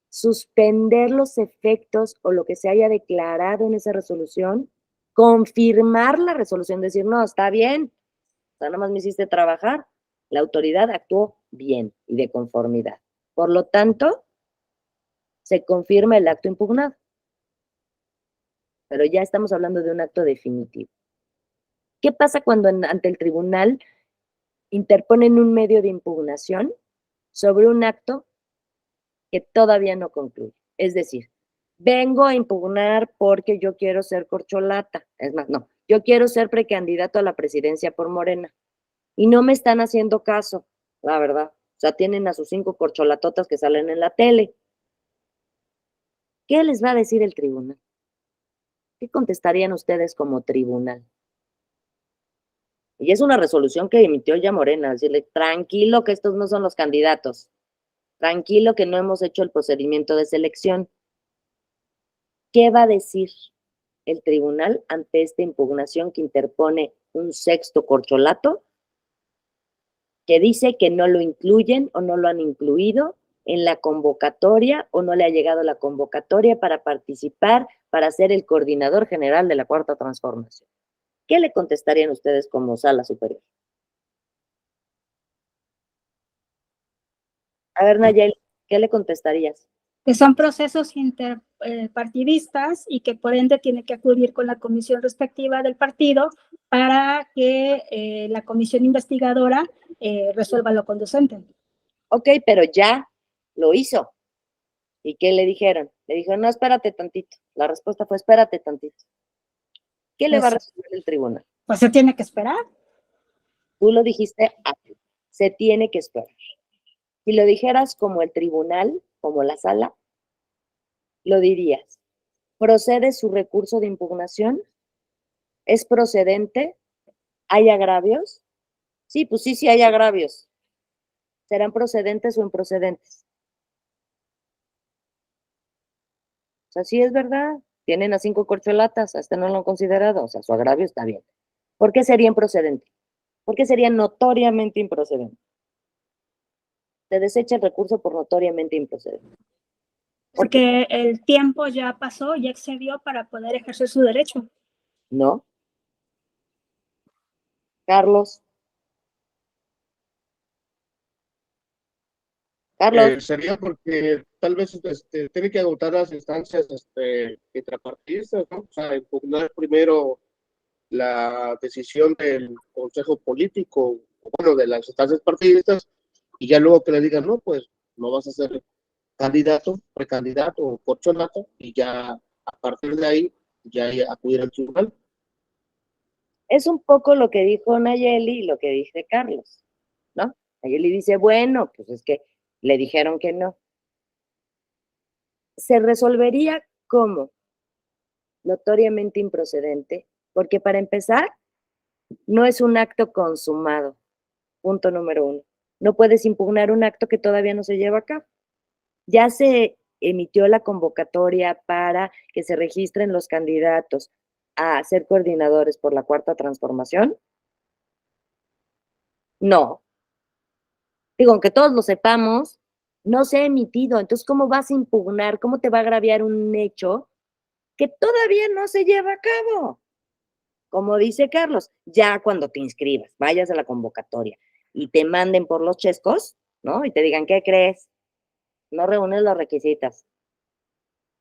Suspender los efectos o lo que se haya declarado en esa resolución, confirmar la resolución, decir, no, está bien, o sea, nada más me hiciste trabajar. La autoridad actuó bien y de conformidad. Por lo tanto, se confirma el acto impugnado. Pero ya estamos hablando de un acto definitivo. ¿Qué pasa cuando ante el tribunal interponen un medio de impugnación sobre un acto que todavía no concluye? Es decir, vengo a impugnar porque yo quiero ser corcholata. Es más, no, yo quiero ser precandidato a la presidencia por Morena. Y no me están haciendo caso, la verdad. O sea, tienen a sus 5 corcholatotas que salen en la tele. ¿Qué les va a decir el tribunal? ¿Qué contestarían ustedes como tribunal? Y es una resolución que emitió ya Morena, decirle, tranquilo que estos no son los candidatos, tranquilo que no hemos hecho el procedimiento de selección. ¿Qué va a decir el tribunal ante esta impugnación que interpone un sexto corcholato que dice que no lo incluyen o no lo han incluido en la convocatoria o no le ha llegado la convocatoria para participar, para ser el coordinador general de la Cuarta Transformación? ¿Qué le contestarían ustedes como sala superior? A ver, Nayeli, ¿qué le contestarías? Que son procesos interpartidistas y que por ende tiene que acudir con la comisión respectiva del partido para que la comisión investigadora resuelva lo conducente. Ok, pero ya lo hizo. ¿Y qué le dijeron? Le dijeron, no, espérate tantito. La respuesta fue, espérate tantito. ¿Qué le va a Pues- resolver el tribunal? Pues se tiene que esperar. Tú lo dijiste, se tiene que esperar. Si lo dijeras como el tribunal, como la sala, lo dirías. ¿Procede su recurso de impugnación? ¿Es procedente? ¿Hay agravios? Sí, pues sí hay agravios. ¿Serán procedentes o improcedentes? O sea, sí es verdad. Tienen a 5 corcholatas, hasta no lo han considerado. O sea, su agravio está bien. ¿Por qué sería improcedente? ¿Por qué sería notoriamente improcedente? Se desecha el recurso por notoriamente improcedente. Porque el tiempo ya pasó, ya excedió para poder ejercer su derecho. ¿No? Carlos. Carlos. Sería porque tal vez tiene que agotar las instancias intrapartidistas, ¿no? O sea, impugnar primero la decisión del Consejo Político, bueno, de las instancias partidistas, y ya luego que le digan, no, pues no vas a ser candidato, precandidato o corcholato, y ya a partir de ahí ya acudir al tribunal. Es un poco lo que dijo Nayeli y lo que dice Carlos, ¿no? Nayeli dice, bueno, pues es que le dijeron que no. Se resolvería como notoriamente improcedente, porque para empezar, no es un acto consumado, punto número 1. No puedes impugnar un acto que todavía no se lleva a cabo. Ya se emitió la convocatoria para que se registren los candidatos a ser coordinadores por la Cuarta Transformación. No. Digo, aunque todos lo sepamos, no se ha emitido. Entonces, ¿cómo vas a impugnar? ¿Cómo te va a agraviar un hecho que todavía no se lleva a cabo? Como dice Carlos, ya cuando te inscribas, vayas a la convocatoria y te manden por los chescos, ¿no? Y te digan, ¿qué crees? No reúnes los requisitos.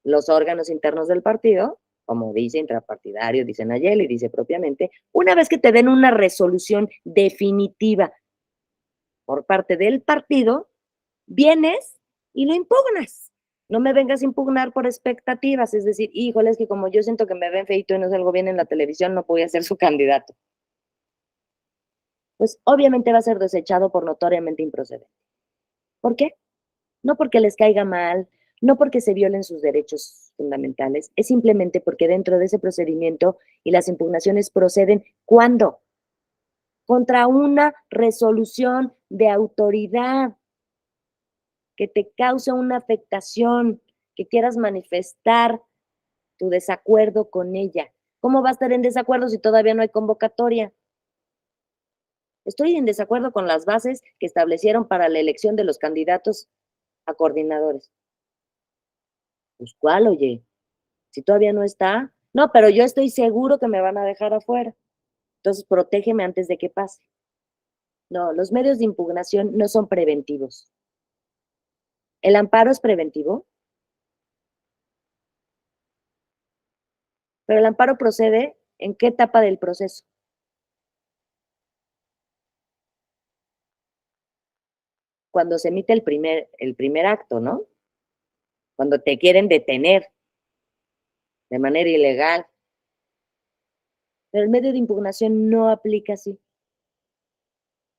Los órganos internos del partido, como dice intrapartidario, dice Nayeli, dice propiamente, una vez que te den una resolución definitiva por parte del partido, vienes y lo impugnas. No me vengas a impugnar por expectativas, es decir, híjole, es que como yo siento que me ven feito y no salgo bien en la televisión, no voy a ser su candidato. Pues obviamente va a ser desechado por notoriamente improcedente. ¿Por qué? No porque les caiga mal, no porque se violen sus derechos fundamentales, es simplemente porque dentro de ese procedimiento y las impugnaciones proceden, ¿cuándo? Contra una resolución de autoridad que te cause una afectación, que quieras manifestar tu desacuerdo con ella. ¿Cómo va a estar en desacuerdo si todavía no hay convocatoria? Estoy en desacuerdo con las bases que establecieron para la elección de los candidatos a coordinadores. Pues, ¿cuál, oye? Si todavía no está. No, pero yo estoy seguro que me van a dejar afuera. Entonces, protégeme antes de que pase. No, los medios de impugnación no son preventivos. ¿El amparo es preventivo? Pero el amparo procede ¿en qué etapa del proceso? Cuando se emite el primer acto, ¿no? Cuando te quieren detener de manera ilegal. Pero el medio de impugnación no aplica así.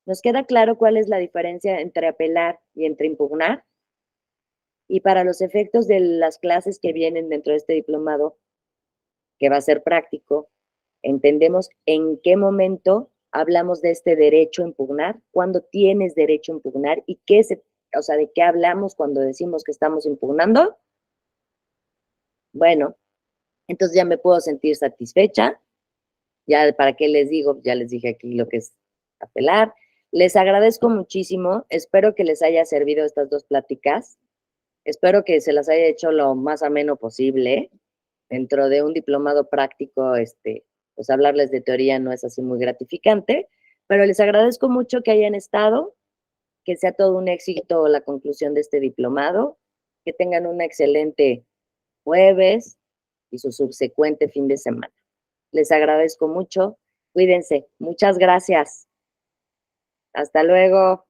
¿Nos queda claro cuál es la diferencia entre apelar y entre impugnar? Y para los efectos de las clases que vienen dentro de este diplomado, que va a ser práctico, entendemos en qué momento hablamos de este derecho a impugnar, cuándo tienes derecho a impugnar y o sea, de qué hablamos cuando decimos que estamos impugnando. Bueno, entonces ya me puedo sentir satisfecha. Ya para qué les digo, ya les dije aquí lo que es apelar. Les agradezco muchísimo, espero que les haya servido estas 2 pláticas, espero que se las haya hecho lo más ameno posible. Dentro de un diplomado práctico, pues hablarles de teoría no es así muy gratificante, pero les agradezco mucho que hayan estado, que sea todo un éxito la conclusión de este diplomado, que tengan un excelente jueves y su subsecuente fin de semana. Les agradezco mucho. Cuídense. Muchas gracias. Hasta luego.